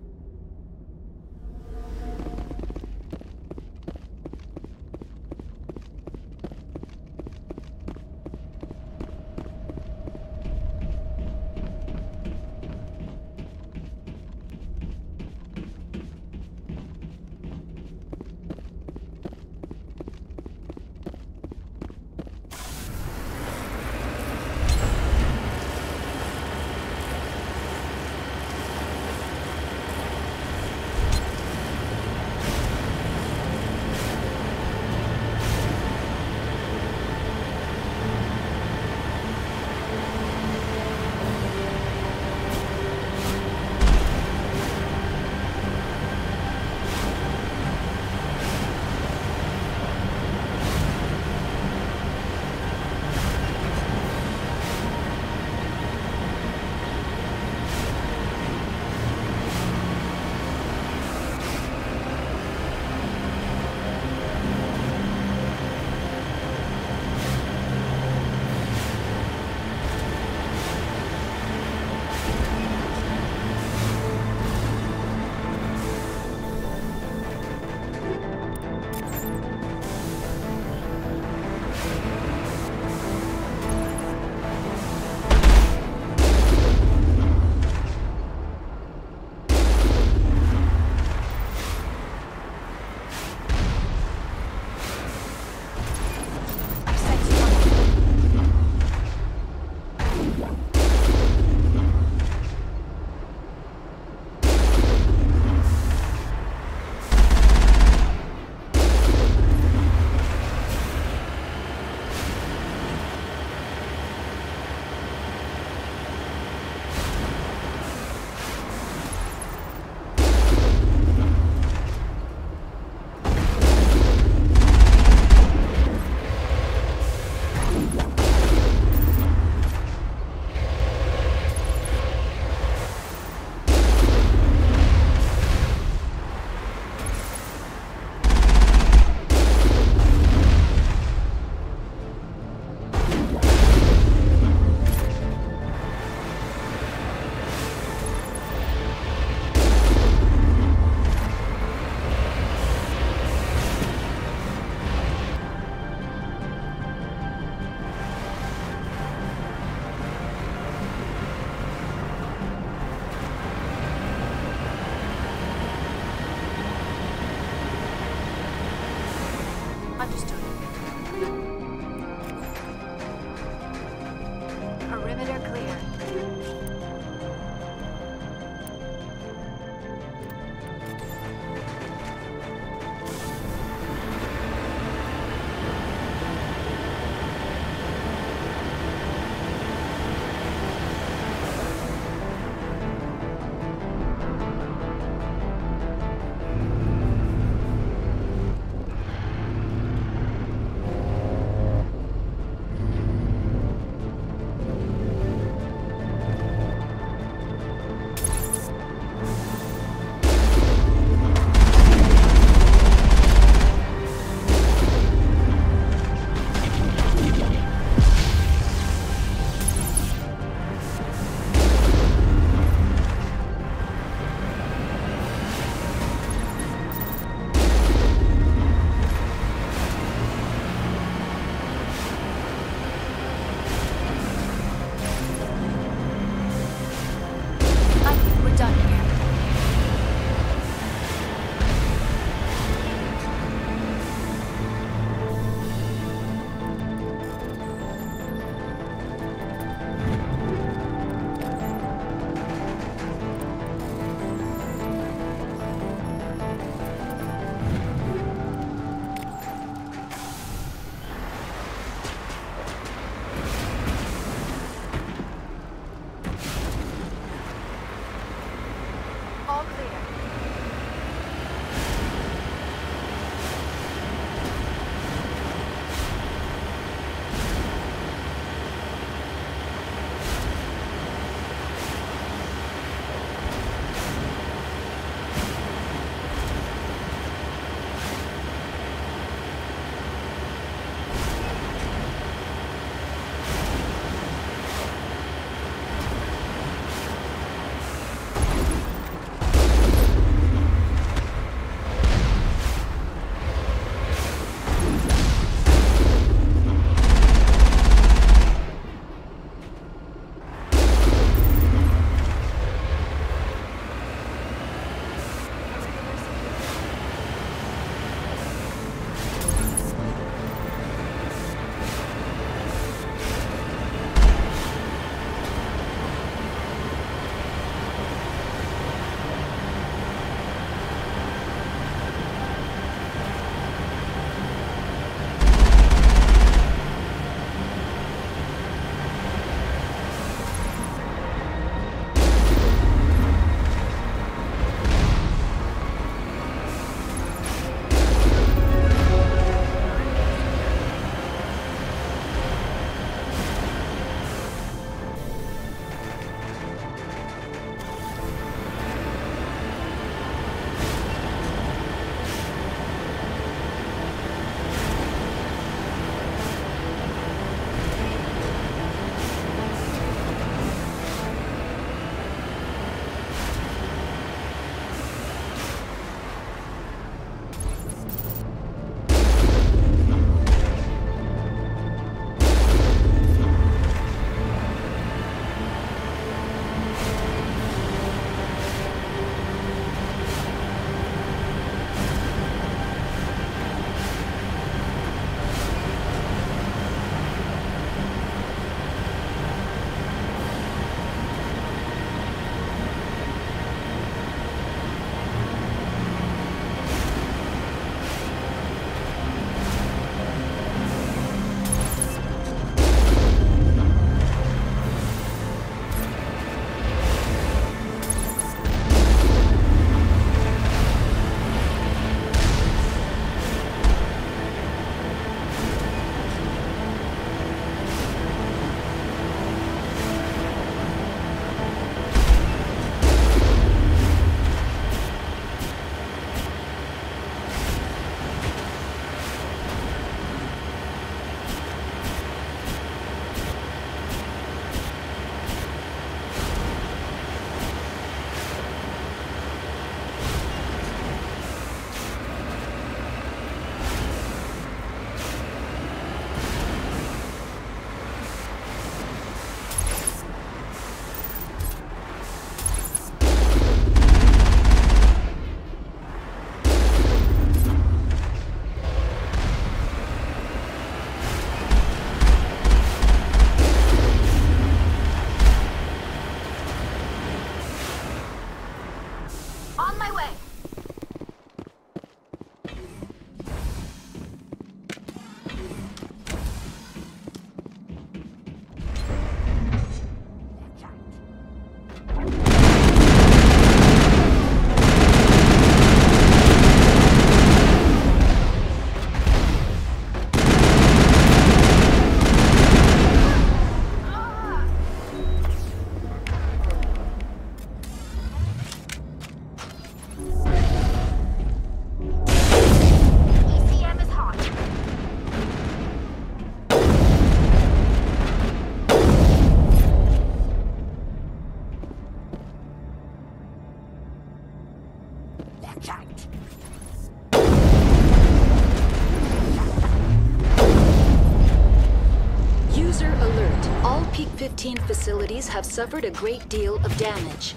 S5: All Peak 15 facilities have suffered a great deal of damage.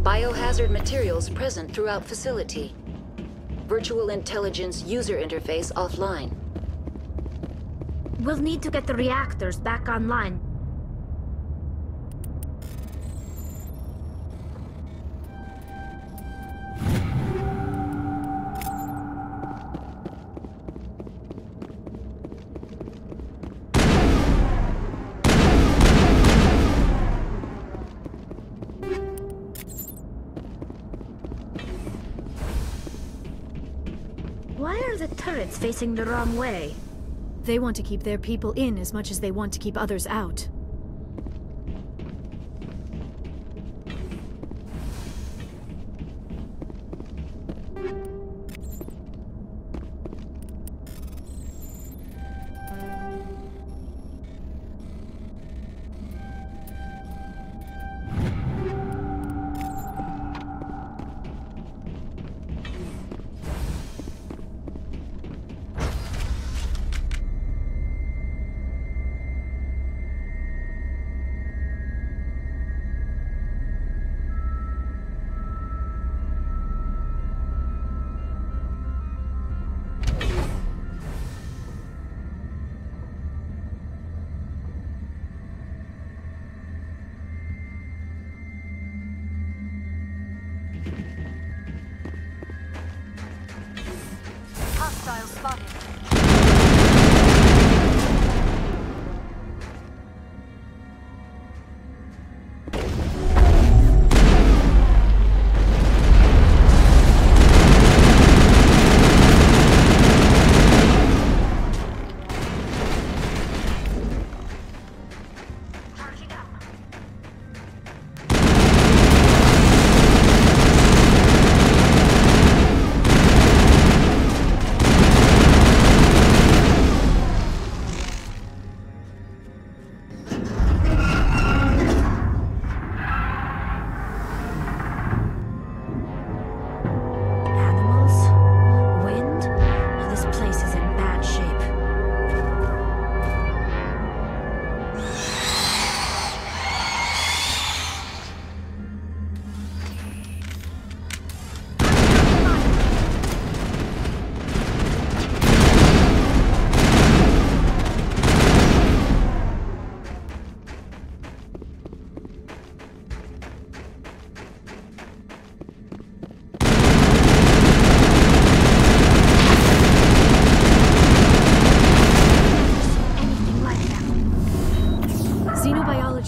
S5: Biohazard materials present throughout facility. Virtual intelligence user interface offline.
S2: We'll need to get the reactors back online. Why are the turrets facing the wrong way?
S1: They want to keep their people in as much as they want to keep others out.
S2: Hostile spotted.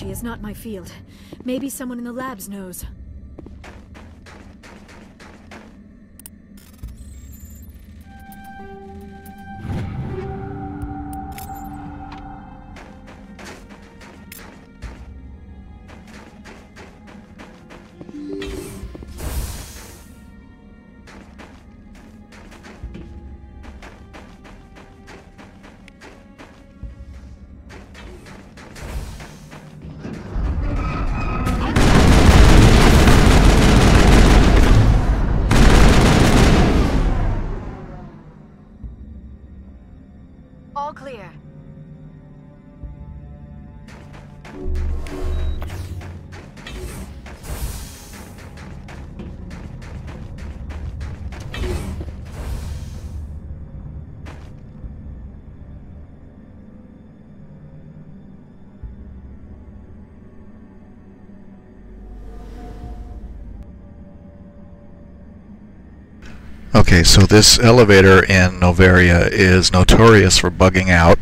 S1: Is not my field. Maybe someone in the labs knows.
S2: All clear.
S4: Okay, so this elevator in Noveria is notorious for bugging out,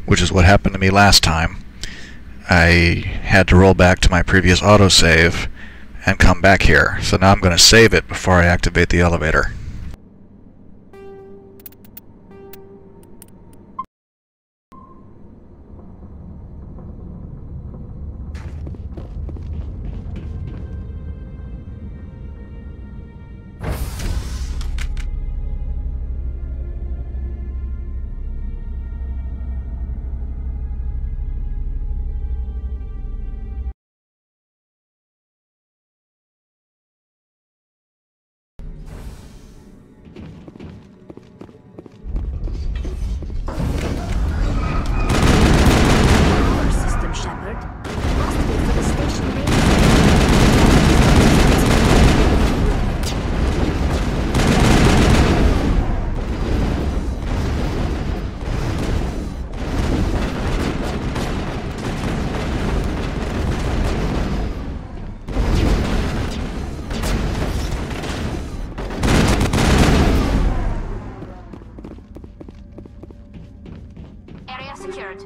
S4: which is what happened to me last time. I had to roll back to my previous autosave and come back here. So now I'm going to save it before I activate the elevator.
S2: secured.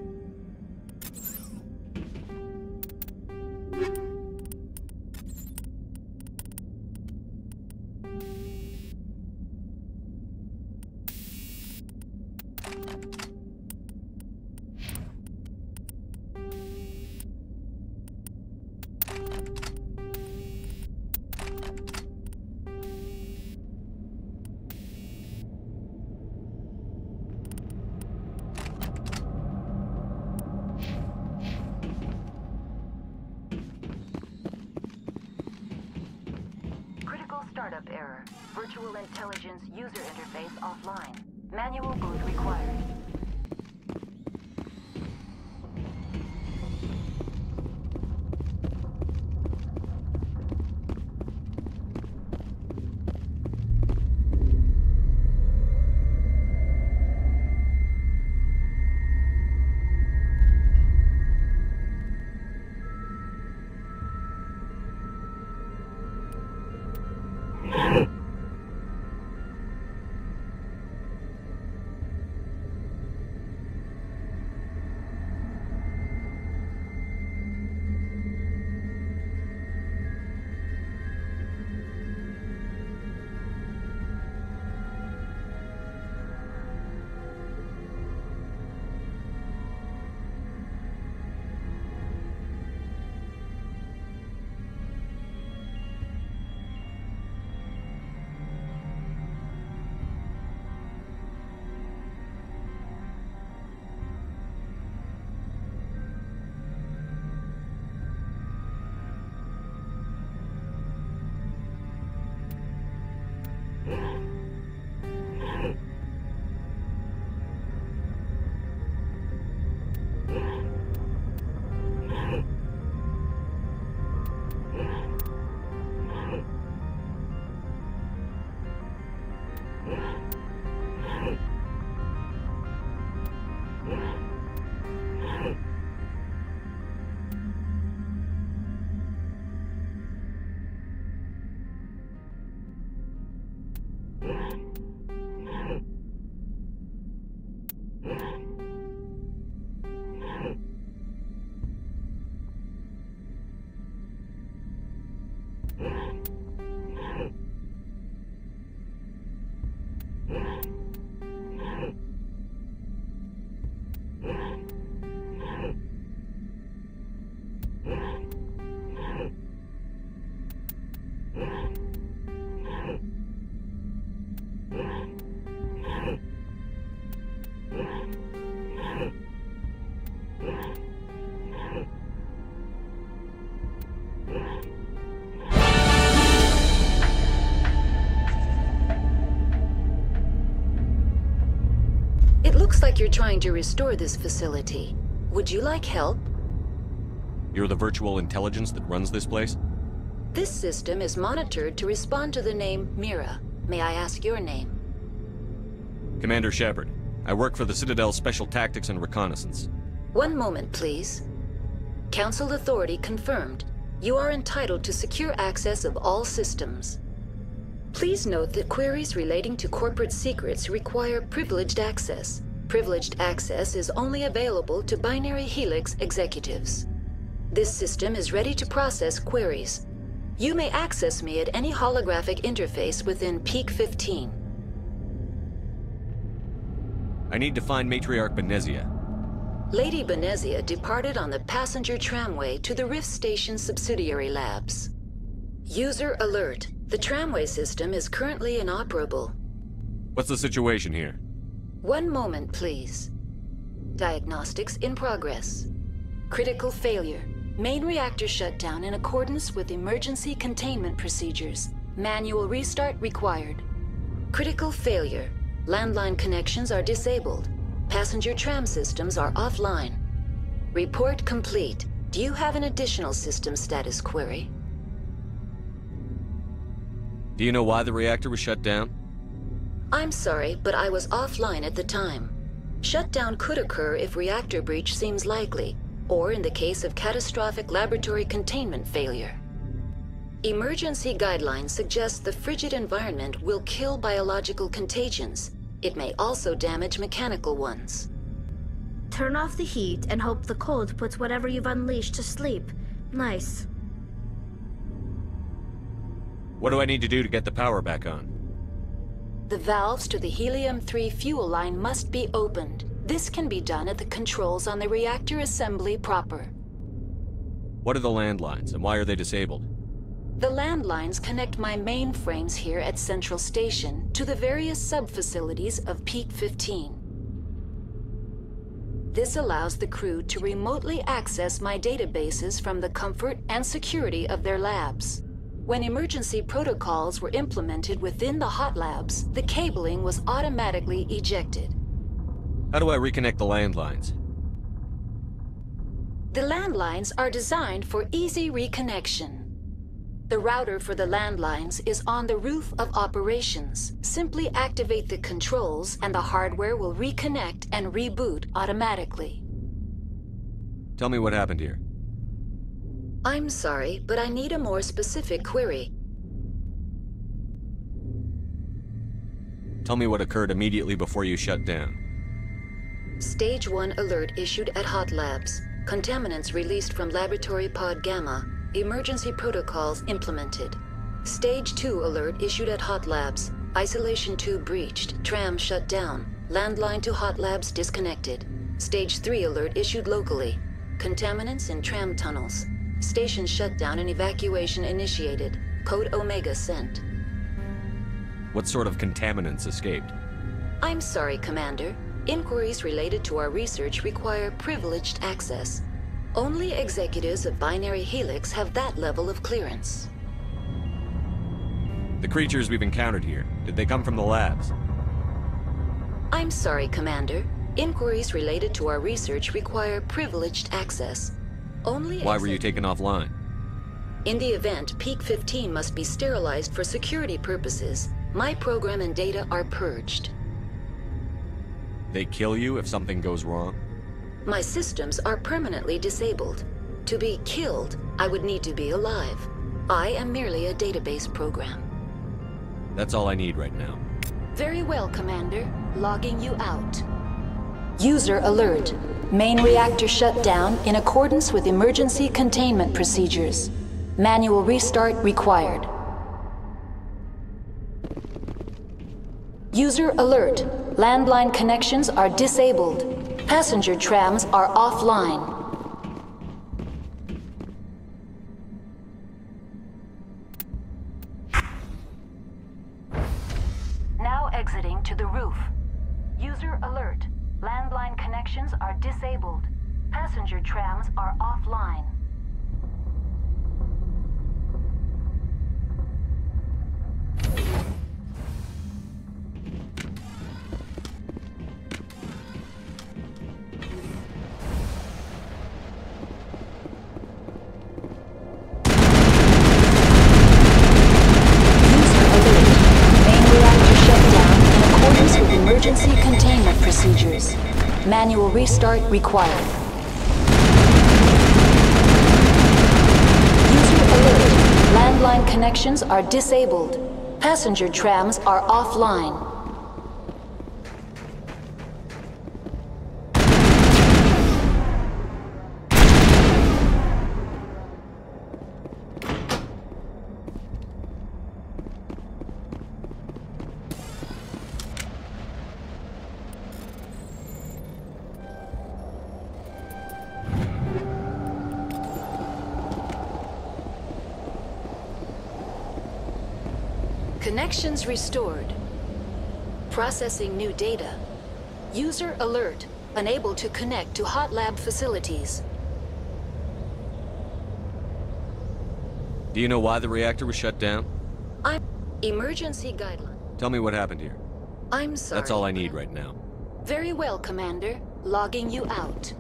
S5: Startup error. Virtual intelligence user interface offline. Manual boot required. Looks like you're trying to restore this facility. Would you like help?
S7: You're the virtual intelligence that runs this place?
S5: This system is monitored to respond to the name Mira. May I ask your name?
S7: Commander Shepard. I work for the Citadel's Special Tactics and Reconnaissance.
S5: One moment, please. Council authority confirmed. You are entitled to secure access of all systems. Please note that queries relating to corporate secrets require privileged access. Privileged access is only available to Binary Helix executives. This system is ready to process queries. You may access me at any holographic interface within Peak 15.
S7: I need to find Matriarch Benezia.
S5: Lady Benezia departed on the passenger tramway to the Rift Station subsidiary labs. User alert. The tramway system is currently inoperable.
S7: What's the situation here?
S5: One moment, please. Diagnostics in progress. Critical failure. Main reactor shut down in accordance with emergency containment procedures. Manual restart required. Critical failure. Landline connections are disabled. Passenger tram systems are offline. Report complete. Do you have an additional system status query?
S7: Do you know why the reactor was shut down?
S5: I'm sorry, but I was offline at the time. Shutdown could occur if reactor breach seems likely, or in the case of catastrophic laboratory containment failure. Emergency guidelines suggest the frigid environment will kill biological contagions. It may also damage mechanical ones.
S2: Turn off the heat and hope the cold puts whatever you've unleashed to sleep. Nice.
S7: What do I need to do to get the power back on?
S5: The valves to the helium-3 fuel line must be opened. This can be done at the controls on the reactor assembly proper.
S7: What are the landlines, and why are they disabled?
S5: The landlines connect my mainframes here at Central Station to the various sub-facilities of Peak 15. This allows the crew to remotely access my databases from the comfort and security of their labs. When emergency protocols were implemented within the hot labs, the cabling was automatically ejected.
S7: How do I reconnect the landlines?
S5: The landlines are designed for easy reconnection. The router for the landlines is on the roof of operations. Simply activate the controls and the hardware will reconnect and reboot automatically.
S7: Tell me what happened here.
S5: I'm sorry, but I need a more specific query.
S7: Tell me what occurred immediately before you shut down.
S5: Stage 1 alert issued at Hot Labs. Contaminants released from Laboratory Pod Gamma. Emergency protocols implemented. Stage 2 alert issued at Hot Labs. Isolation 2 breached. Tram shut down. Landline to Hot Labs disconnected. Stage 3 alert issued locally. Contaminants in tram tunnels. Station shutdown and evacuation initiated. Code Omega sent.
S7: What sort of contaminants escaped?
S5: I'm sorry, Commander. Inquiries related to our research require privileged access. Only executives of Binary Helix have that level of clearance.
S7: The creatures we've encountered here, did they come from the labs?
S5: I'm sorry, Commander. Inquiries related to our research require privileged access.
S7: Why were you taken offline?
S5: In the event, Peak 15 must be sterilized for security purposes. My program and data are purged.
S7: They kill you if something goes wrong?
S5: My systems are permanently disabled. To be killed, I would need to be alive. I am merely a database program.
S7: That's all I need right now.
S5: Very well, Commander. Logging you out. User alert. Main reactor shut down in accordance with emergency containment procedures. Manual restart required. User alert. Landline connections are disabled. Passenger trams are offline. Now exiting to the roof. User alert. Landline connections are disabled. Passenger trams are offline. Emergency containment procedures. Manual restart required. User alert. Landline connections are disabled. Passenger trams are offline. Connections restored. Processing new data. User alert. Unable to connect to Hot Lab facilities.
S7: Do you know why the reactor was shut down?
S5: Emergency guideline.
S7: Tell me what happened here.
S5: I'm sorry.
S7: That's all I need right now.
S5: Very well, Commander. Logging you out.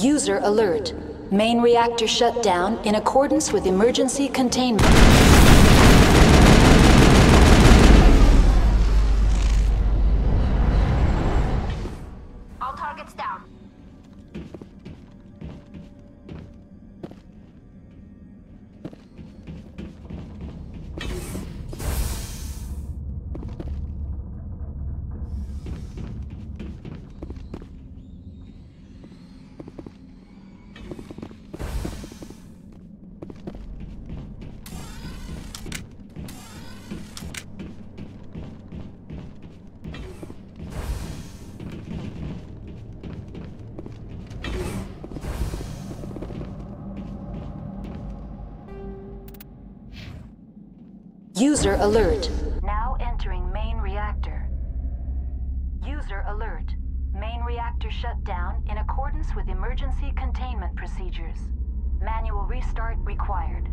S5: User alert. Main reactor shut down in accordance with emergency containment.
S2: All targets down.
S5: User alert. Now entering main reactor. User alert. Main reactor shut down in accordance with emergency containment procedures. Manual restart required.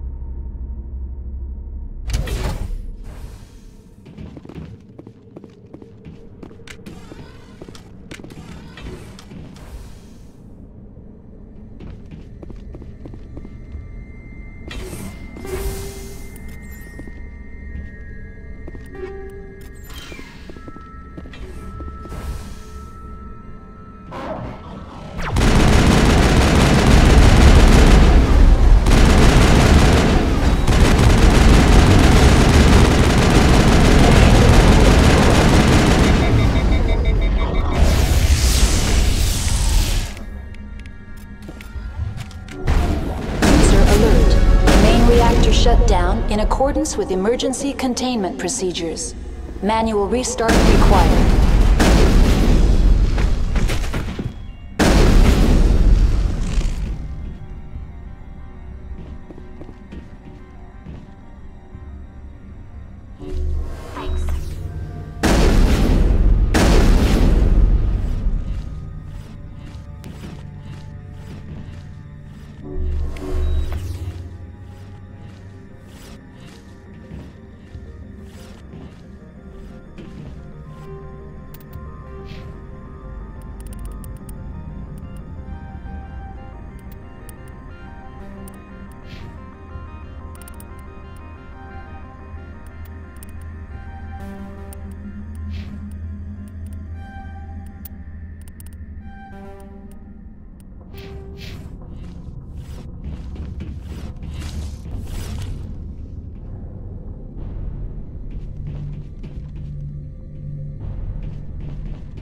S5: Shut down in accordance with emergency containment procedures. Manual restart required.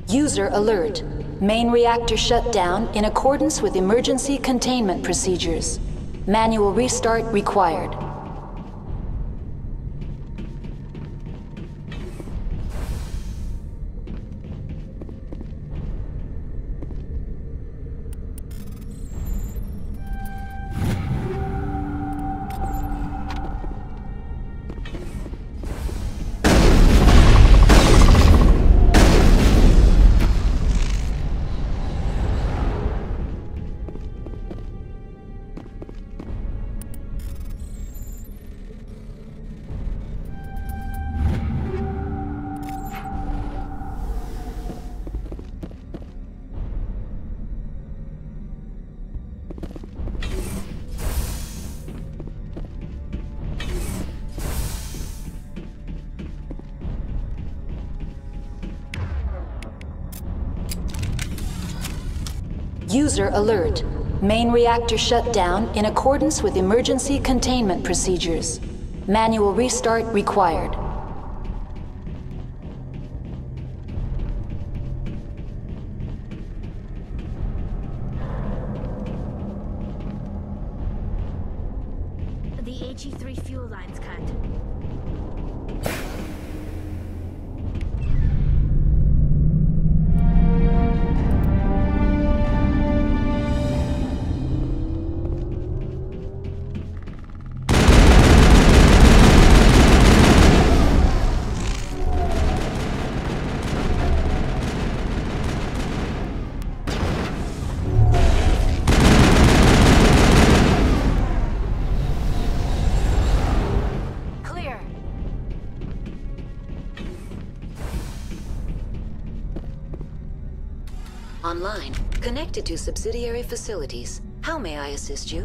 S5: User alert. Main reactor shut down in accordance with emergency containment procedures. Manual restart required. User alert. Main reactor shut down in accordance with emergency containment procedures. Manual restart required.
S2: The HE3 fuel line's cut.
S5: Online. Connected to subsidiary facilities. How may I assist you?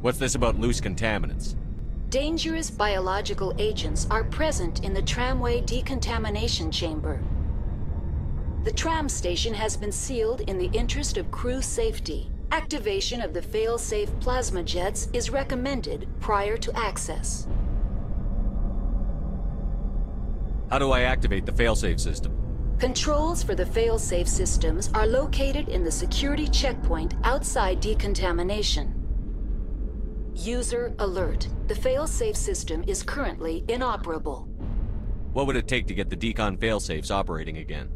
S7: What's this about loose contaminants?
S5: Dangerous biological agents are present in the tramway decontamination chamber. The tram station has been sealed in the interest of crew safety. Activation of the fail-safe plasma jets is recommended prior to access.
S7: How do I activate the failsafe system?
S5: Controls for the fail-safe systems are located in the security checkpoint outside decontamination. User alert. The fail-safe system is currently inoperable.
S7: What would it take to get the decon failsafes operating again?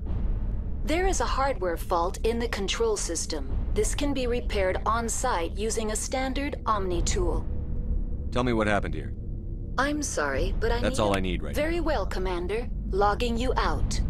S5: There is a hardware fault in the control system. This can be repaired on-site using a standard Omni tool.
S7: Tell me what happened here.
S5: I'm sorry, but
S7: That's all I need right now.
S5: Very well, Commander. Logging you out.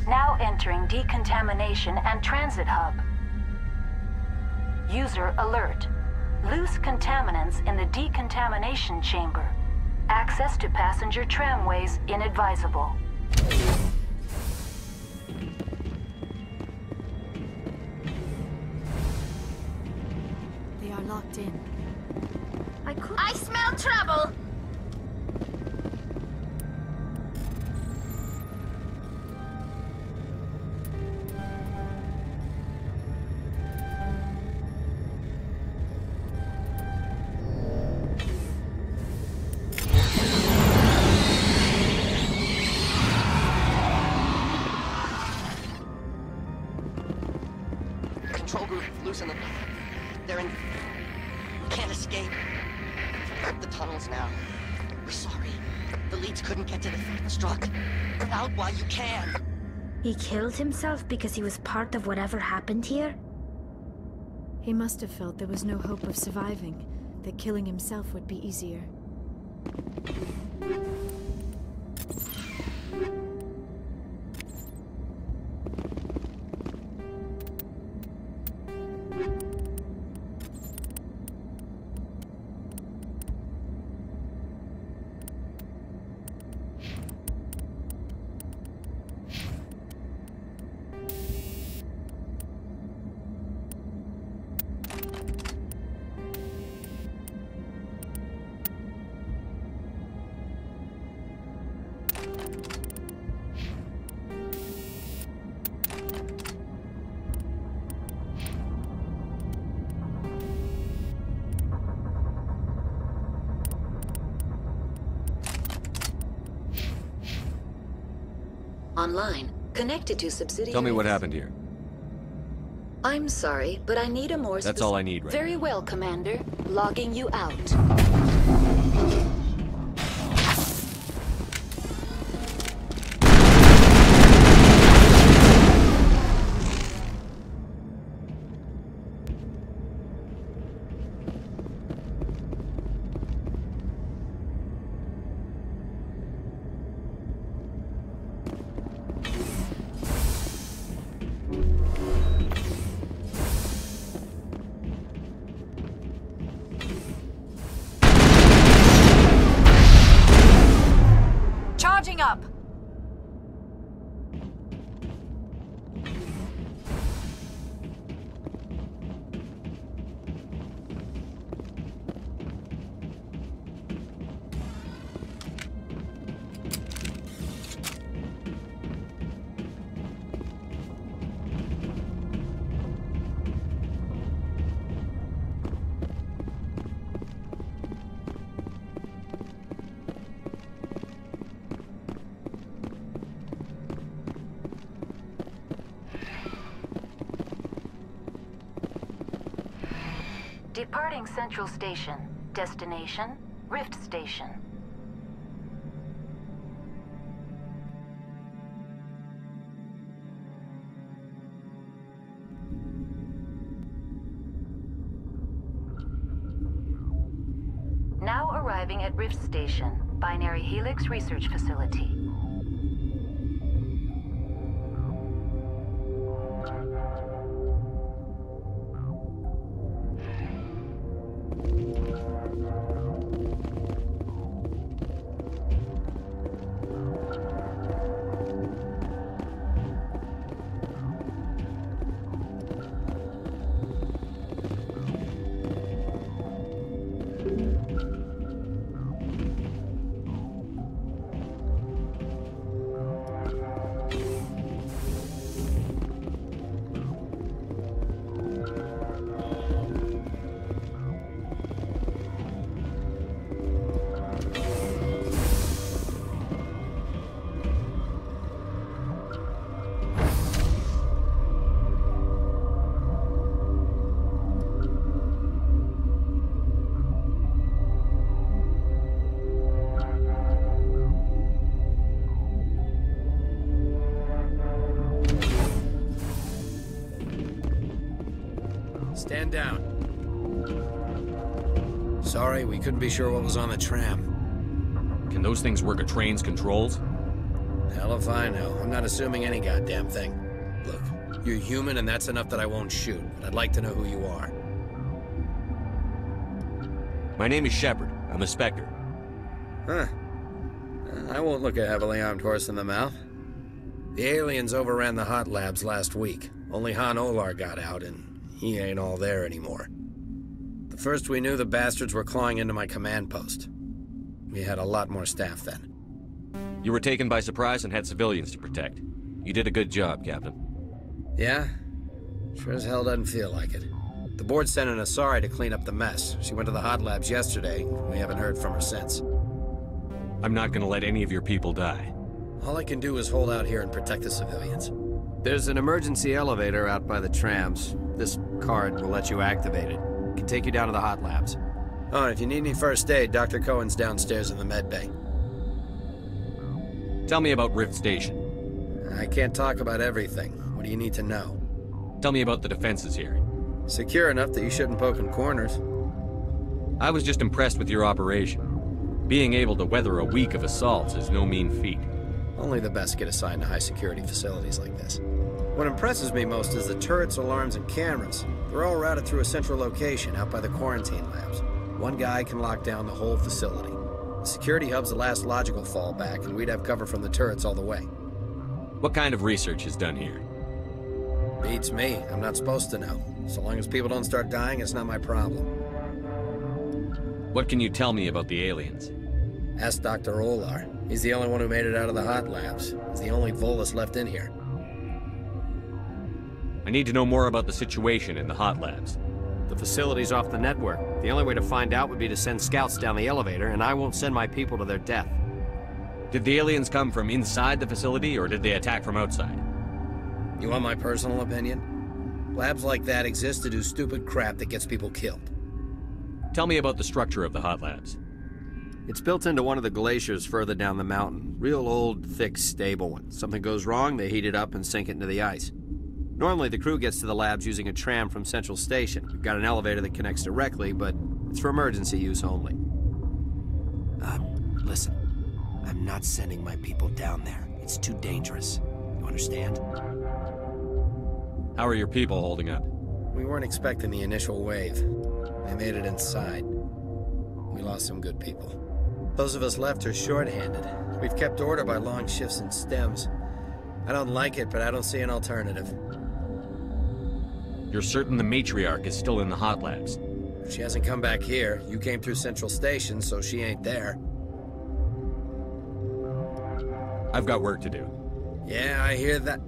S5: Now entering decontamination and transit hub. User alert. Loose contaminants in the decontamination chamber. Access to passenger tramways inadvisable.
S1: They are locked in.
S2: I smell trouble!
S6: Control group, loosen them. They're in... We can't escape. The tunnels now. We're sorry. The leads couldn't get to the struck. Get out while you can.
S2: He killed himself because he was part of whatever happened here?
S1: He must have felt there was no hope of surviving, that killing himself would be easier.
S5: Online. Connected to subsidiary...
S7: Tell me what happened here.
S5: I'm sorry, but I need a more...
S7: That's all I need right
S5: Very well, Commander. Logging you out.
S3: Charging up!
S5: Departing Central Station. Destination, Rift Station. Now arriving at Rift Station, Binary Helix Research Facility.
S9: Stand down. Sorry, we couldn't be sure what was on the tram.
S22: Can those things work a train's controls?
S9: Hell if I know. I'm not assuming any goddamn thing. Look, you're human and that's enough that I won't shoot, but I'd like to know who you are.
S22: My name is Shepard. I'm a Spectre.
S9: Huh. I won't look a heavily armed horse in the mouth. The aliens overran the hot labs last week. Only Han Olar got out, and he ain't all there anymore. The first we knew, the bastards were clawing into my command post. We had a lot more staff then.
S22: You were taken by surprise and had civilians to protect. You did a good job, Captain.
S9: Yeah? Sure as hell doesn't feel like it. The board sent an Asari to clean up the mess. She went to the hot labs yesterday. We haven't heard from her since.
S22: I'm not gonna let any of your people die.
S9: All I can do is hold out here and protect the civilians. There's an emergency elevator out by the trams. This card will let you activate it. It can take you down to the hot labs. Oh, and if you need any first aid, Dr. Cohen's downstairs in the med bay.
S22: Tell me about Rift Station.
S9: I can't talk about everything. What do you need to know?
S22: Tell me about the defenses here.
S9: Secure enough that you shouldn't poke in corners.
S22: I was just impressed with your operation. Being able to weather a week of assaults is no mean feat.
S9: Only the best get assigned to high-security facilities like this. What impresses me most is the turrets, alarms, and cameras. They're all routed through a central location out by the quarantine labs. One guy can lock down the whole facility. The security hub's the last logical fallback, and we'd have cover from the turrets all the way.
S22: What kind of research is done here?
S9: Beats me. I'm not supposed to know. So long as people don't start dying, it's not my problem.
S22: What can you tell me about the aliens?
S9: Ask Dr. Olar. He's the only one who made it out of the hot labs. He's the only Volus left in here.
S22: I need to know more about the situation in the hot labs.
S9: The facility's off the network. The only way to find out would be to send scouts down the elevator, and I won't send my people to their death.
S22: Did the aliens come from inside the facility, or did they attack from outside?
S9: You want my personal opinion? Labs like that exist to do stupid crap that gets people killed.
S22: Tell me about the structure of the hot labs.
S9: It's built into one of the glaciers further down the mountain. Real old, thick, stable one. Something goes wrong, they heat it up and sink it into the ice. Normally, the crew gets to the labs using a tram from Central Station. We've got an elevator that connects directly, but it's for emergency use only. Listen. I'm not sending my people down there. It's too dangerous. You understand?
S22: How are your people holding up?
S9: We weren't expecting the initial wave. They made it inside. We lost some good people. Those of us left are short-handed. We've kept order by long shifts and stems. I don't like it, but I don't see an alternative.
S22: You're certain the matriarch is still in the hot labs?
S9: She hasn't come back here. You came through Central Station, so she ain't there.
S22: I've got work to do.
S9: Yeah, I hear that.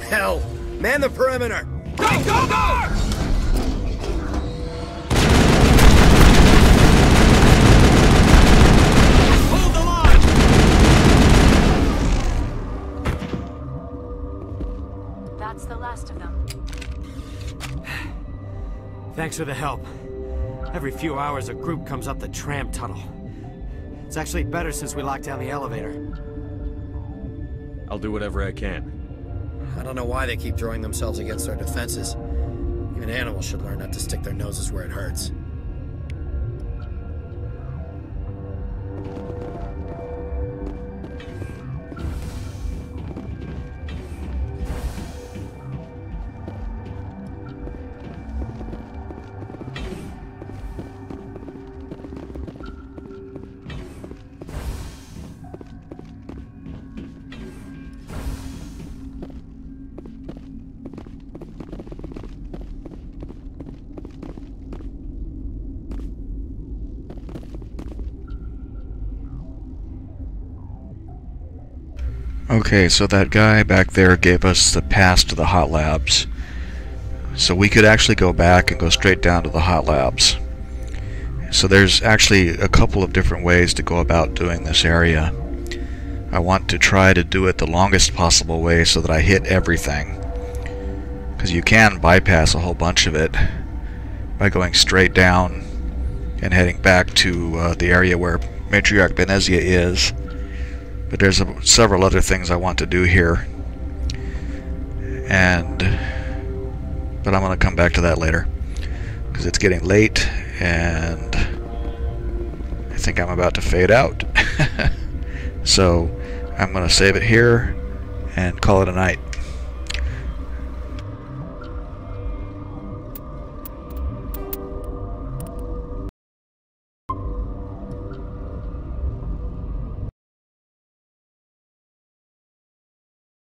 S9: Hell! Man the perimeter!
S22: Go, go, go! Hold the line!
S1: That's the last of them.
S10: Thanks for the help. Every few hours a group comes up the tram tunnel. It's actually better since we locked down the elevator.
S7: I'll do whatever I can.
S9: I don't know why they keep throwing themselves against our defenses. Even animals should learn not to stick their noses where it hurts.
S4: Okay, so that guy back there gave us the pass to the hot labs. So we could actually go back and go straight down to the hot labs. So there's actually a couple of different ways to go about doing this area. I want to try to do it the longest possible way so that I hit everything. Because you can bypass a whole bunch of it by going straight down and heading back to the area where Matriarch Benezia is. But there's several other things I want to do here, but I'm going to come back to that later because it's getting late and I think I'm about to fade out. So I'm going to save it here and call it a night.